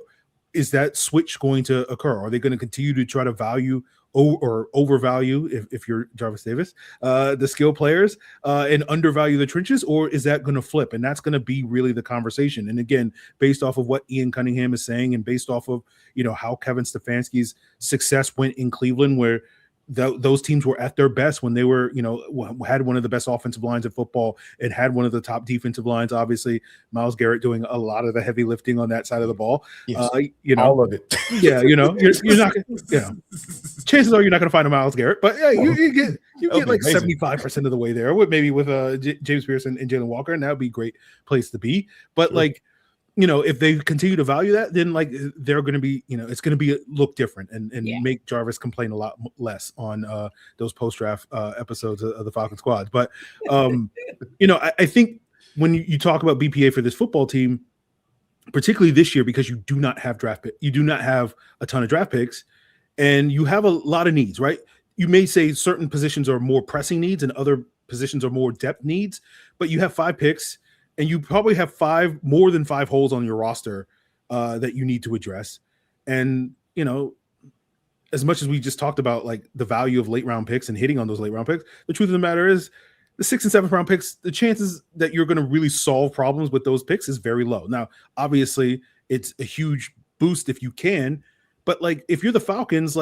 is that switch going to occur? Are they going to continue to try to value or overvalue, if you're Jarvis Davis, the skill players and undervalue the trenches, or is that going to flip? And that's going to be really the conversation. And again, based off of what Ian Cunningham is saying and based off of, how Kevin Stefanski's success went in Cleveland, where those teams were at their best when they were, had one of the best offensive lines in football and had one of the top defensive lines. Obviously, Myles Garrett doing a lot of the heavy lifting on that side of the ball. Yes, all of it. Yeah, you're not. Chances are you're not going to find a Myles Garrett, but yeah, you get like 75% of the way there. With James Pierce and Jalen Walker, and that would be a great place to be. But sure. If they continue to value that, then they're going to be, it's going to be look different and make Jarvis complain a lot less on those post-draft episodes of the Falcon Squad. But, I think when you talk about BPA for this football team, particularly this year, because you do not have you do not have a ton of draft picks, and you have a lot of needs, right? You may say certain positions are more pressing needs and other positions are more depth needs, but you have 5 picks. And you probably have more than 5 holes on your roster that you need to address. And, as much as we just talked about like the value of late round picks and hitting on those late round picks, the truth of the matter is the 6th and 7th round picks, the chances that you're going to really solve problems with those picks is very low. Now, obviously, it's a huge boost if you can. But if you're the Falcons,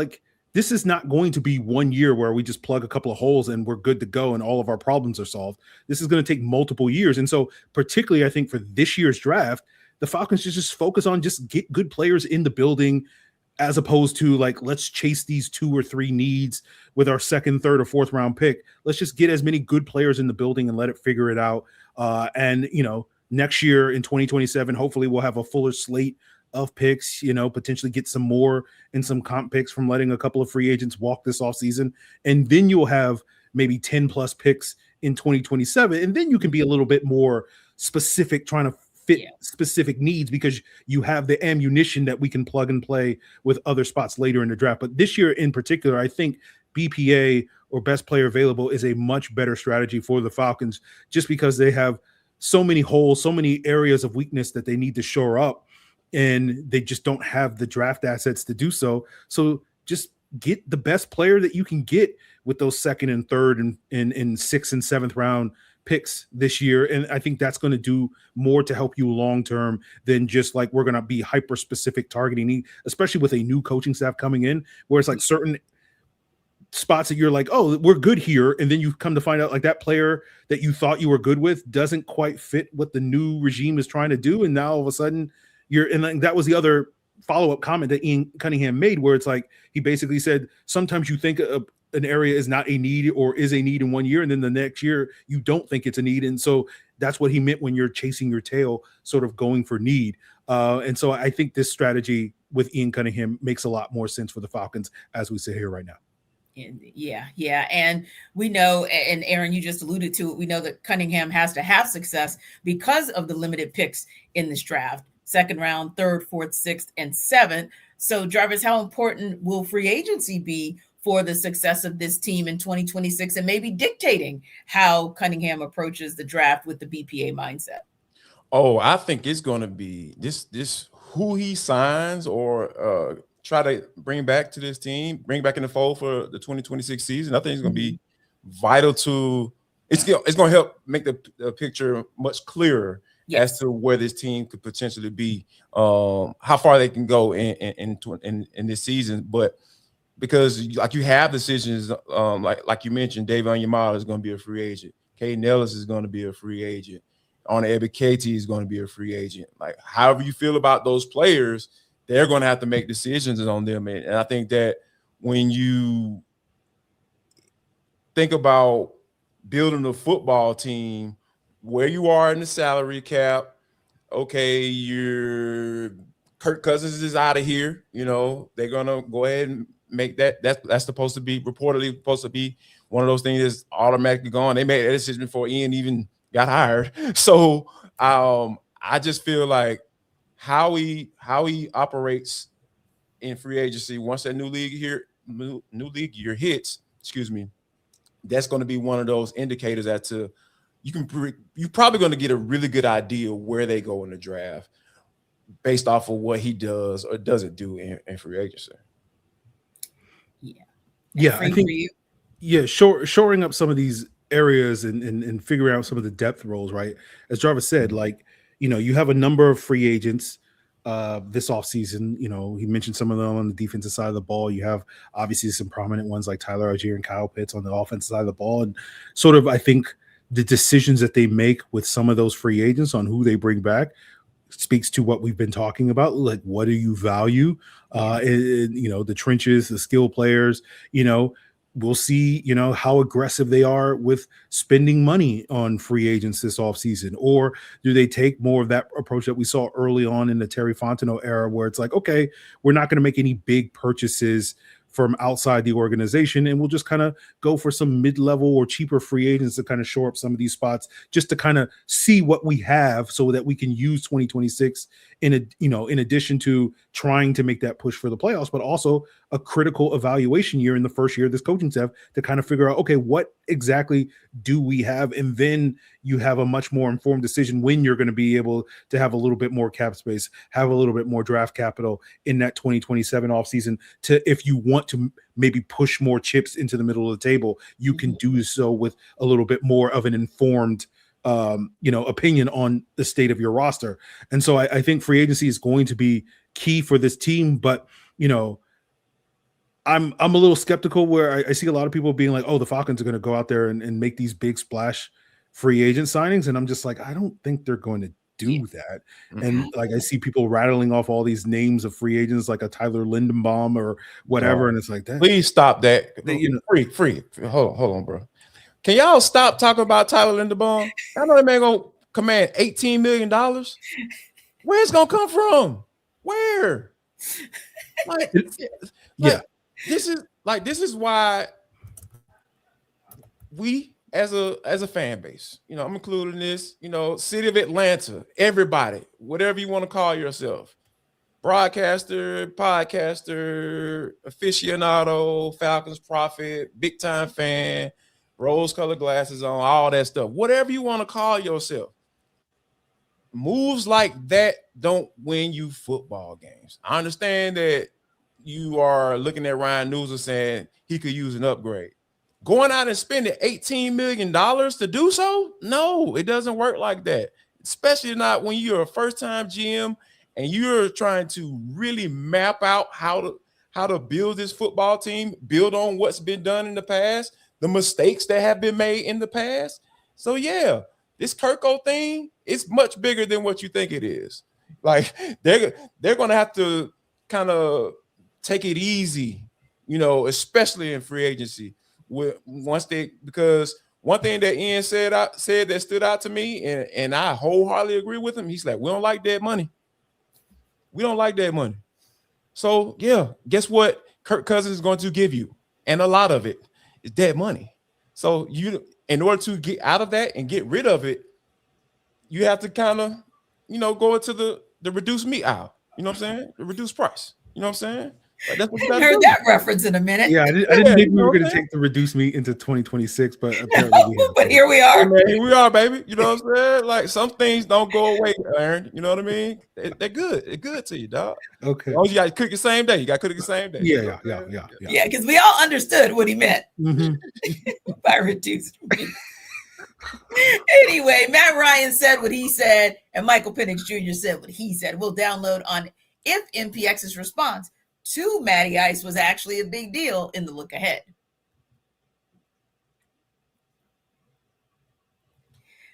this is not going to be 1 year where we just plug a couple of holes and we're good to go and all of our problems are solved. This is going to take multiple years. And so particularly, I think for this year's draft, the Falcons should just focus on just get good players in the building as opposed to let's chase these 2 or 3 needs with our 2nd, 3rd, or 4th round pick. Let's just get as many good players in the building and let it figure it out. Next year in 2027, hopefully we'll have a fuller slate of picks, potentially get some more and some comp picks from letting a couple of free agents walk this offseason. And then you'll have maybe 10 plus picks in 2027. And then you can be a little bit more specific, trying to fit specific needs because you have the ammunition that we can plug and play with other spots later in the draft. But this year in particular, I think BPA or best player available is a much better strategy for the Falcons just because they have so many holes, so many areas of weakness that they need to shore up. And they just don't have the draft assets to do so. So just get the best player that you can get with those 2nd and 3rd and 6th and 7th round picks this year. And I think that's going to do more to help you long-term than just we're going to be hyper-specific targeting, especially with a new coaching staff coming in, where it's certain spots that you're oh, we're good here. And then you come to find out that player that you thought you were good with doesn't quite fit what the new regime is trying to do. And now all of a sudden, that was the other follow-up comment that Ian Cunningham made, where it's he basically said, sometimes you think an area is not a need or is a need in 1 year, and then the next year you don't think it's a need. And so that's what he meant when you're chasing your tail, sort of going for need. And so I think this strategy with Ian Cunningham makes a lot more sense for the Falcons as we sit here right now. Yeah. And we know, and Aaron, you just alluded to it, we know that Cunningham has to have success because of the limited picks in this draft. 2nd round, 3rd, 4th, 6th, and 7th. So, Jarvis, how important will free agency be for the success of this team in 2026 and maybe dictating how Cunningham approaches the draft with the BPA mindset? Oh, I think it's going to be this who he signs or try to bring back to this team, bring back in the fold for the 2026 season. I think it's going to be vital to it's going to help make the picture much clearer. Yes. As to where this team could potentially be, how far they can go in this season. But because you have decisions, like you mentioned, David Onyemata is going to be a free agent. Caden Ellis is going to be a free agent. Arna Ebiketie is going to be a free agent. However you feel about those players, they're going to have to make decisions on them. And I think that when you think about building a football team, where you are in the salary cap, okay, your Kirk Cousins is out of here. They're gonna go ahead and make that. That's supposed to be one of those things that's automatically gone. They made that decision before Ian even got hired. So I just feel like how he operates in free agency once that new league year hits. That's going to be one of those indicators as to. You're probably going to get a really good idea where they go in the draft based off of what he does or doesn't do in free agency. Yeah, I think shoring up some of these areas and figuring out some of the depth roles, right? As Jarvis said, you have a number of free agents this offseason. You know, he mentioned some of them on the defensive side of the ball. You have obviously some prominent ones like Tyler Algier and Kyle Pitts on the offensive side of the ball. And sort of, I think the decisions that they make with some of those free agents on who they bring back speaks to what we've been talking about. Like, what do you value? You know, the trenches, the skill players, you know, we'll see, you know, how aggressive they are with spending money on free agents this offseason, or do they take more of that approach that we saw early on in the Terry Fontenot era, where it's like, okay, we're not going to make any big purchases from outside the organization, and we'll just kind of go for some mid-level or cheaper free agents to kind of shore up some of these spots, just to kind of see what we have so that we can use 2026 in addition to trying to make that push for the playoffs, but also a critical evaluation year in the first year of this coaching staff to kind of figure out, okay, what exactly do we have? And then you have a much more informed decision when you're going to be able to have a little bit more cap space, have a little bit more draft capital in that 2027 offseason, to, if you want to maybe push more chips into the middle of the table, you can do so with a little bit more of an informed opinion on the state of your roster. And so I think free agency is going to be key for this team, but I'm a little skeptical, where I see a lot of people being like, oh, the Falcons are going to go out there and make these big splash free agent signings. And I'm just like, I don't think they're going to do that. And like, I see people rattling off all these names of free agents, like a Tyler Lindenbaum or whatever. And it's like, that. Please stop that. Free. Hold on, bro. Can y'all stop talking about Tyler Linderbaum? I know that man gonna command $18 million. Where's it gonna come from? Where? This is why we as a fan base, I'm including this, city of Atlanta, everybody, whatever you want to call yourself, broadcaster, podcaster, aficionado, Falcons prophet, big time fan, rose-colored glasses on, all that stuff, whatever you want to call yourself. Moves like that don't win you football games. I understand that you are looking at Ryan Newsom saying he could use an upgrade. Going out and spending $18 million to do so? No, it doesn't work like that, especially not when you're a first-time GM and you're trying to really map out how to build this football team, build on what's been done in the past, the mistakes that have been made in the past. So yeah, this Kirko thing is much bigger than what you think it is. Like, they're going to have to kind of take it easy, especially in free agency. Because one thing that Ian said that stood out to me, and I wholeheartedly agree with him. He's like, we don't like that money. We don't like that money. So yeah, guess what Kirk Cousins is going to give you? And a lot of it is dead money. So in order to get out of that and get rid of it, you have to kind of, go into the reduced meat aisle. You know what I'm saying? The reduced price. You know what I'm saying? Like, that's what you I heard that reference in a minute. Yeah, I didn't think we were going to take the reduced meat into 2026. But apparently we have. But here we are. Man, here we are, baby. You know what I'm saying? Like, some things don't go away, Aaron. You know what I mean? They're good. They're good to you, dog. Okay. Oh, you got to cook the same day. You got to cook the same day. Yeah. Yeah, because we all understood what he meant by reduced meat. Anyway, Matt Ryan said what he said, and Michael Penix Jr. said what he said. We'll download on if MPX's response to Matty Ice was actually a big deal in the look ahead.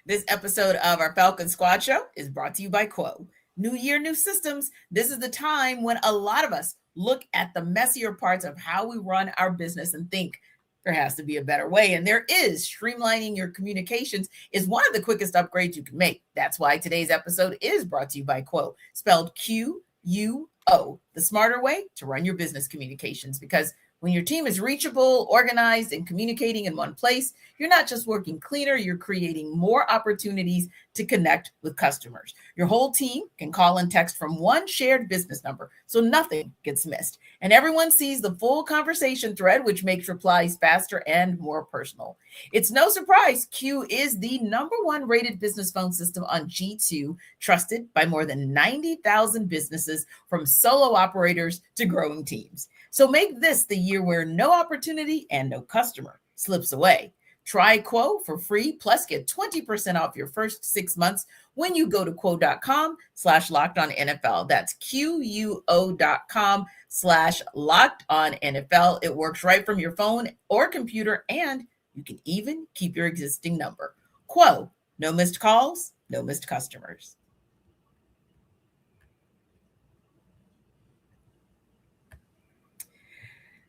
This episode of our Falcon Squad Show is brought to you by Quo. New year, new systems. This is the time when a lot of us look at the messier parts of how we run our business and think there has to be a better way. And there is. Streamlining your communications is one of the quickest upgrades you can make. That's why today's episode is brought to you by Quo, spelled Q-U-O, the smarter way to run your business communications. Because when your team is reachable, organized, and communicating in one place, you're not just working cleaner, you're creating more opportunities to connect with customers. Your whole team can call and text from one shared business number, so nothing gets missed. And everyone sees the full conversation thread, which makes replies faster and more personal. It's no surprise Q is the #1 rated business phone system on G2, trusted by more than 90,000 businesses, from solo operators to growing teams. So make this the year where no opportunity and no customer slips away. Try Quo for free, plus get 20% off your first 6 months when you go to quo.com/lockedonnfl. That's QUO.com/lockedonnfl. It works right from your phone or computer, and you can even keep your existing number. Quo, no missed calls, no missed customers.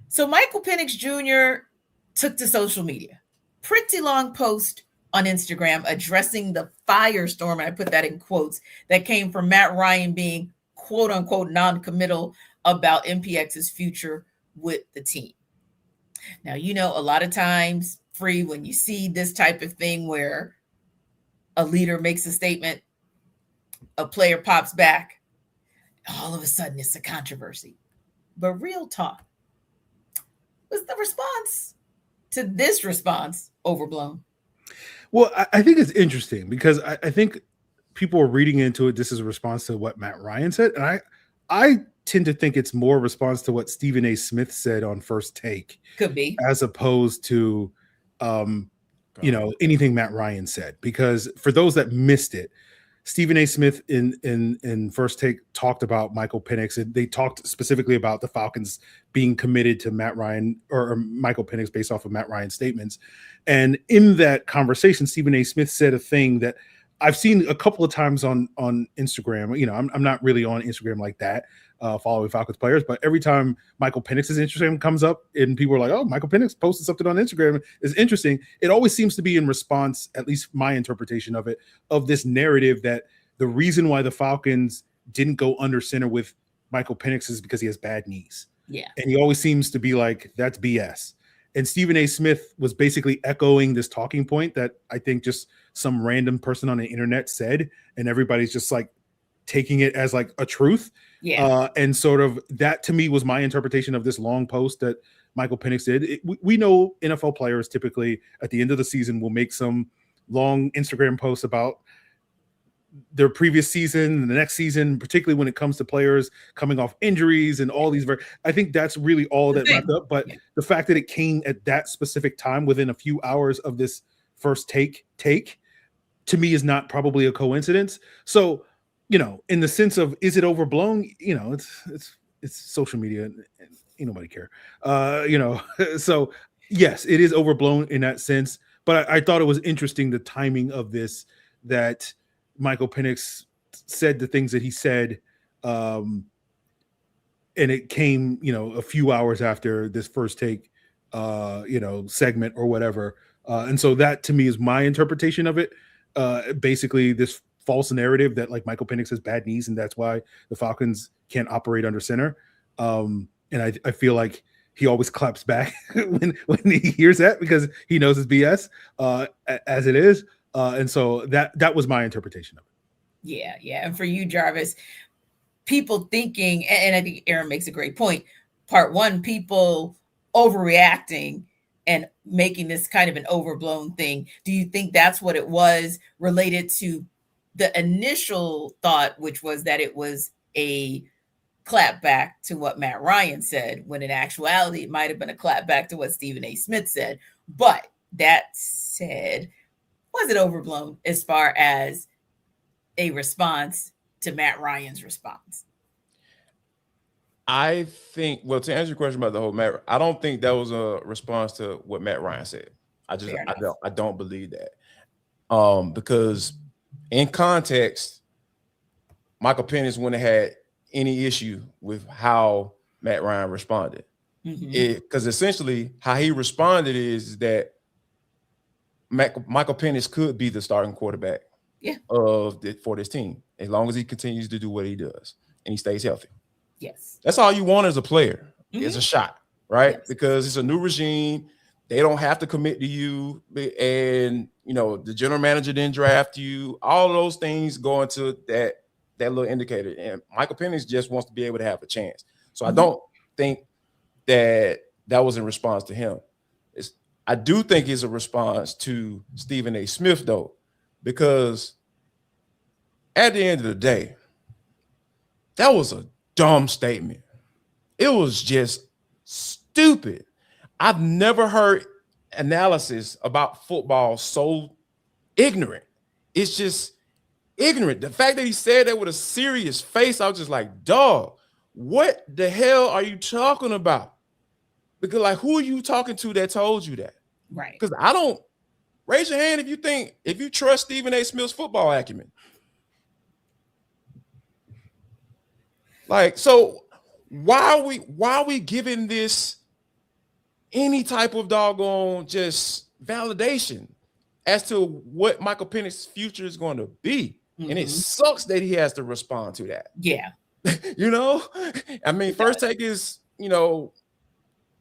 So Michael Penix Jr. took to social media. Pretty long post on Instagram addressing the firestorm, and I put that in quotes, that came from Matt Ryan being quote unquote non-committal about MPX's future with the team. Now, you know, a lot of times, Free, when you see this type of thing where a leader makes a statement, a player pops back, all of a sudden it's a controversy. But real talk, was the response to this response overblown? Well, I think it's interesting because I think people are reading into it. This is a response to what Matt Ryan said. And I tend to think it's more a response to what Stephen A. Smith said on First Take. Could be. As opposed to, anything Matt Ryan said. Because for those that missed it, Stephen A. Smith in First Take talked about Michael Penix, and they talked specifically about the Falcons being committed to Matt Ryan or Michael Penix based off of Matt Ryan's statements. And in that conversation, Stephen A. Smith said a thing that I've seen a couple of times on Instagram. You know, I'm not really on Instagram like that, following Falcons players, but every time Michael Penix's Instagram comes up and people are like, oh, Michael Penix posted something on Instagram is interesting, it always seems to be in response, at least my interpretation of it, of this narrative that the reason why the Falcons didn't go under center with Michael Penix is because he has bad knees. Yeah. And he always seems to be like, that's BS. And Stephen A. Smith was basically echoing this talking point that I think just some random person on the internet said, and everybody's just like taking it as like a truth. Yeah. And sort of that to me was my interpretation of this long post that Michael Penix did. We know NFL players typically at the end of the season will make some long Instagram posts about their previous season and the next season, particularly when it comes to players coming off injuries and all these. I think that's really all that wrapped up. But the fact that it came at that specific time within a few hours of this First take to me is not probably a coincidence. So, you know, in the sense of, is it overblown? You know, it's social media and ain't nobody care. So yes, it is overblown in that sense. But I thought it was interesting, the timing of this, that Michael Penix said the things that he said, and it came, a few hours after this First Take, segment or whatever. And so that to me is my interpretation of it. Basically this false narrative that like Michael Penix has bad knees and that's why the Falcons can't operate under center. And I feel like he always claps back when he hears that because he knows it's BS as it is. And so that was my interpretation of it. Yeah. And for you, Jarvis, people thinking, and I think Aaron makes a great point. Part one, people overreacting and making this kind of an overblown thing. Do you think that's what it was, related to the initial thought, which was that it was a clap back to what Matt Ryan said, when in actuality, it might have been a clap back to what Stephen A. Smith said? But that said, was it overblown as far as a response to Matt Ryan's response? I think, well, to answer your question about the whole Matt, I don't think that was a response to what Matt Ryan said. I don't believe that. Because in context, Michael Penix wouldn't have had any issue with how Matt Ryan responded. Because essentially how he responded is that Michael Penix could be the starting quarterback for this team, as long as he continues to do what he does and he stays healthy. Yes. That's all you want as a player, is a shot, right? Yes. Because it's a new regime. They don't have to commit to you. And, the general manager didn't draft you. All of those things go into that little indicator. And Michael Penix just wants to be able to have a chance. So I don't think that was in response to him. I do think it's a response to Stephen A. Smith, though, because at the end of the day, that was a dumb statement. It was just stupid. I've never heard, analysis about football so ignorant. It's just ignorant. The fact that he said that with a serious face, I was just like, dog, what the hell are you talking about? Because like, who are you talking to that told you that? Right. Because I don't. Raise your hand if you trust Stephen A. Smith's football acumen. Like, so why are we giving this any type of doggone just validation as to what Michael Penix's future is going to be? Mm-hmm. And it sucks that he has to respond to that. Yeah. You know, I mean, First Take is, you know,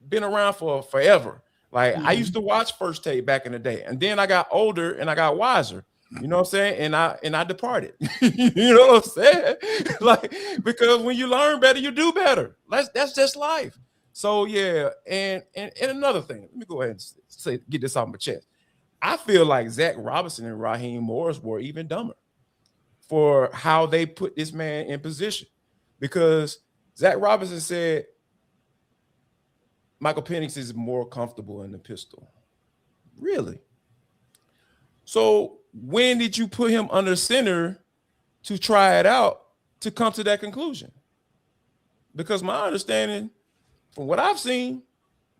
been around for forever. Like I used to watch First Take back in the day, and then I got older and I got wiser. You know what I'm saying? And I departed. You know what I'm saying? Like, because when you learn better, you do better. That's just life. So yeah, and another thing, let me go ahead and get this off my chest. I feel like Zach Robinson and Raheem Morris were even dumber for how they put this man in position, because Zach Robinson said Michael Penix is more comfortable in the pistol. Really? So when did you put him under center to try it out to come to that conclusion? Because my understanding, from what I've seen,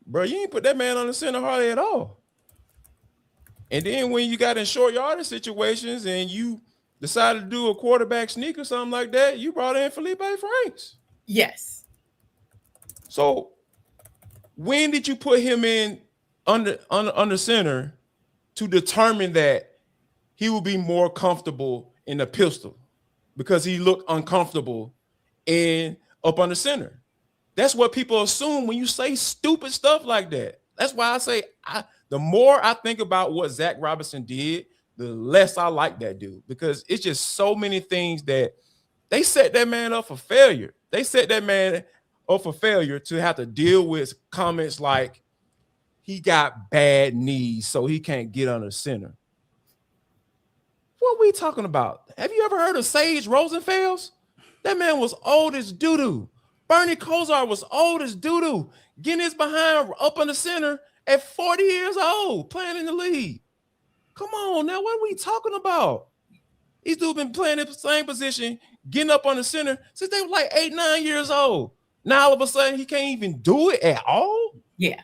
bro, you ain't put that man under center hardly at all. And then when you got in short yardage situations and you decided to do a quarterback sneak or something like that, you brought in Felipe Franks. Yes. So when did you put him in under center to determine that he will be more comfortable in the pistol because he looked uncomfortable in up under center? That's what people assume when you say stupid stuff like that. That's why I say the more I think about what Zach Robinson did, the less I like that dude, because it's just so many things that they set that man up for failure. They set that man up for failure to have to deal with comments like he got bad knees, so he can't get under center. What are we talking about? Have you ever heard of Sage Rosenfels? That man was old as doo-doo. Bernie Kosar was old as doo-doo, getting his behind up under center at 40 years old, playing in the league. Come on now, what are we talking about? These dudes been playing in the same position, getting up on the center since they were like 8, 9 years old. Now all of a sudden he can't even do it at all. Yeah.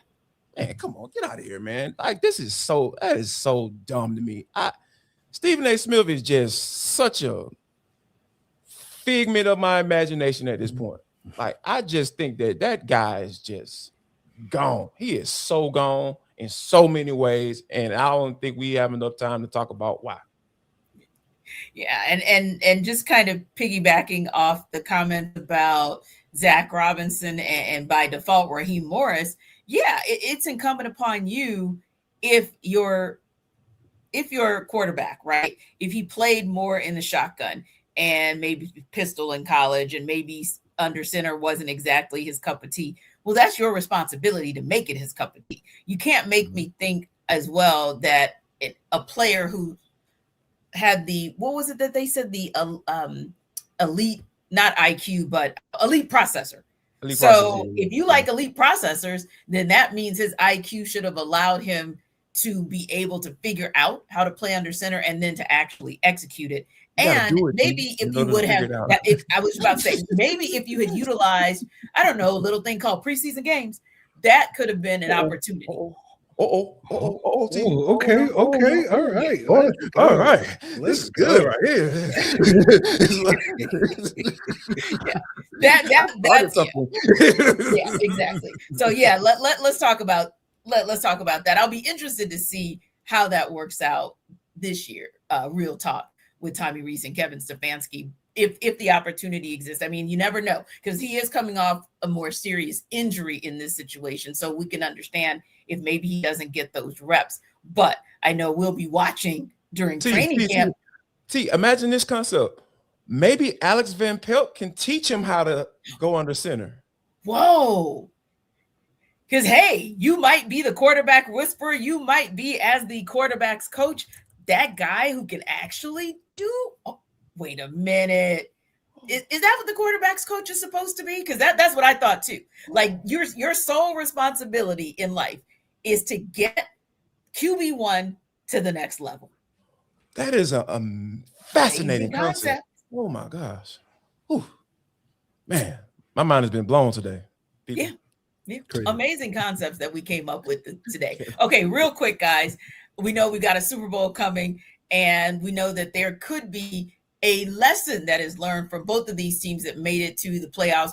Man, come on, get out of here, man. Like, that is so dumb to me. Stephen A. Smith is just such a figment of my imagination at this point. Like, I just think that guy is just gone. He is so gone in so many ways, and I don't think we have enough time to talk about why. Yeah, and just kind of piggybacking off the comment about Zach Robinson and by default Raheem Morris, yeah, it's incumbent upon you if your quarterback, right? If he played more in the shotgun and maybe pistol in college and maybe under center wasn't exactly his cup of tea, well, that's your responsibility to make it his cup of tea. You can't make me think as well that a player who had what was it that they said, the elite, not IQ, but elite processor. If you like elite processors, then that means his IQ should have allowed him to be able to figure out how to play under center and then to actually execute it. And maybe if you would have, I was about to say, maybe if you had utilized, I don't know, a little thing called preseason games, that could have been an opportunity. Okay, all right. All right. This is good right here. That's yeah, exactly. So yeah, let's talk about that. I'll be interested to see how that works out this year. Real talk with Tommy Rees and Kevin Stefanski, if the opportunity exists. I mean, you never know, because he is coming off a more serious injury in this situation, so we can understand if maybe he doesn't get those reps. But I know we'll be watching during training camp. Imagine this concept. Maybe Alex Van Pelt can teach him how to go under center. Whoa. Because, hey, you might be the quarterback whisperer. You might be, as the quarterback's coach, that guy who can actually do. Oh, wait a minute. Is that what the quarterback's coach is supposed to be? Because that's what I thought too. Like, your sole responsibility in life is to get QB1 to the next level. That is a fascinating Amazing concept. Oh my gosh. Whew. Man, my mind has been blown today. People. Yeah. Crazy. Amazing concepts that we came up with today. Okay, real quick, guys. We know we got a Super Bowl coming, and we know that there could be a lesson that is learned from both of these teams that made it to the playoffs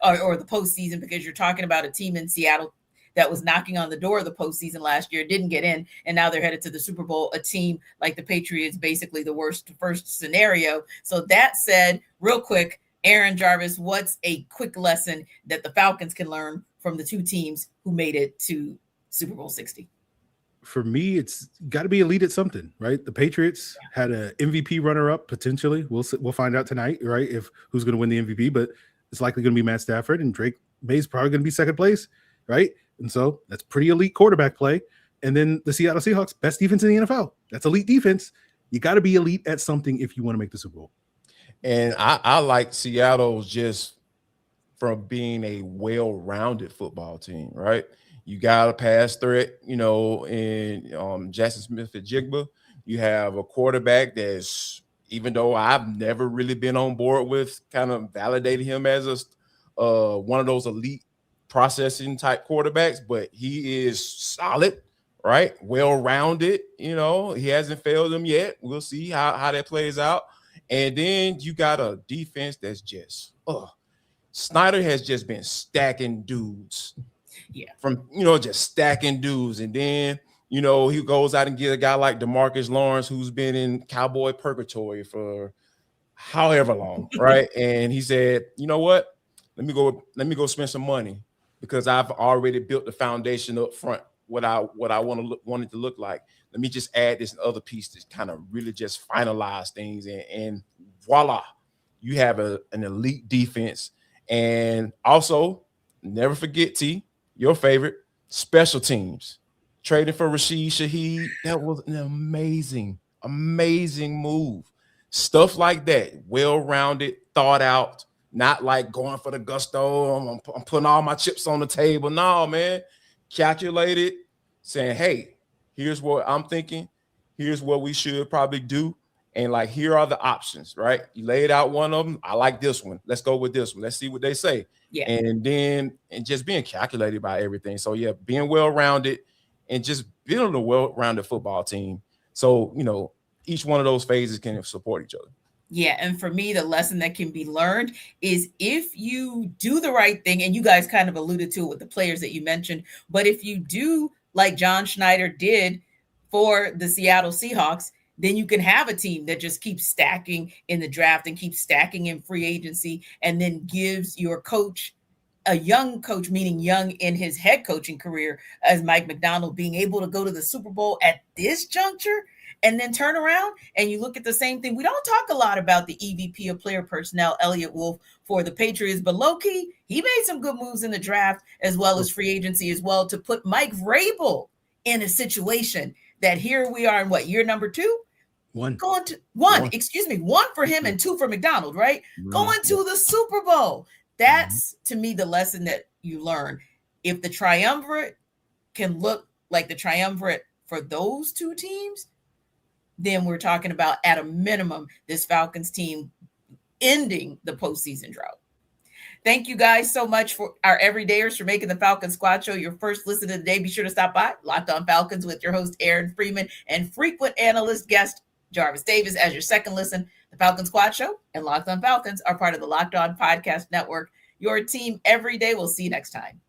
or the postseason, because you're talking about a team in Seattle that was knocking on the door of the postseason last year, didn't get in, and now they're headed to the Super Bowl. A team like the Patriots, basically the worst first scenario. So that said, real quick, Aaron, Jarvis, what's a quick lesson that the Falcons can learn from the two teams who made it to Super Bowl 60? For me, it's got to be elite at something, right? The Patriots had an MVP runner-up potentially. We'll find out tonight, right? If who's going to win the MVP, but it's likely going to be Matt Stafford, and Drake May's probably going to be second place, right? And so that's pretty elite quarterback play. And then the Seattle Seahawks, best defense in the NFL. That's elite defense. You got to be elite at something if you want to make the Super Bowl. And I like Seattle just from being a well-rounded football team, right? You got a pass threat, in Jackson Smith-Njigba. You have a quarterback that's, even though I've never really been on board with, kind of validated him as one of those elite processing type quarterbacks, but he is solid, right? Well-rounded, he hasn't failed them yet. We'll see how that plays out. And then you got a defense that's just, Snyder has just been stacking dudes. Yeah. From, just stacking dudes. And then, he goes out and get a guy like DeMarcus Lawrence, who's been in Cowboy purgatory for however long, right? And he said, you know what? Let me go spend some money, because I've already built the foundation up front, what I want it to look like. Let me just add this other piece to kind of really just finalize things. And voila, you have an elite defense. And also, never forget, T, your favorite, special teams. Trading for Rashid Shaheed, that was an amazing move. Stuff like that, well-rounded, thought out, not like going for the gusto. I'm putting all my chips on the table. No, man, calculated, saying, hey, here's what I'm thinking. Here's what we should probably do. And like, here are the options, right? You laid out one of them. I like this one. Let's go with this one. Let's see what they say. Yeah. And just being calculated by everything. So yeah, being well-rounded and just building a well-rounded football team. So, each one of those phases can support each other. Yeah. And for me, the lesson that can be learned is if you do the right thing, and you guys kind of alluded to it with the players that you mentioned, but if you do like John Schneider did for the Seattle Seahawks, then you can have a team that just keeps stacking in the draft and keeps stacking in free agency, and then gives your coach, a young coach, meaning young in his head coaching career, as Mike Macdonald, being able to go to the Super Bowl at this juncture and then turn around. And you look at the same thing. We don't talk a lot about the EVP of player personnel, Elliott Wolf, for the Patriots, but low-key, he made some good moves in the draft as well as free agency as well, to put Mike Vrabel in a situation that here we are in year number 2? One One for him and 2 for McDonald, right? Going to the Super Bowl. That's, to me, the lesson that you learn. If the triumvirate can look like the triumvirate for those two teams, then we're talking about, at a minimum, this Falcons team ending the postseason drought. Thank you guys so much for our everydayers for making the Falcon Squad Show your first listen of the day. Be sure to stop by Locked On Falcons with your host, Aaron Freeman, and frequent analyst guest, Jarvis Davis, as your second listen. The Falcon Squad Show and Locked On Falcons are part of the Locked On Podcast Network. Your team every day. We'll see you next time.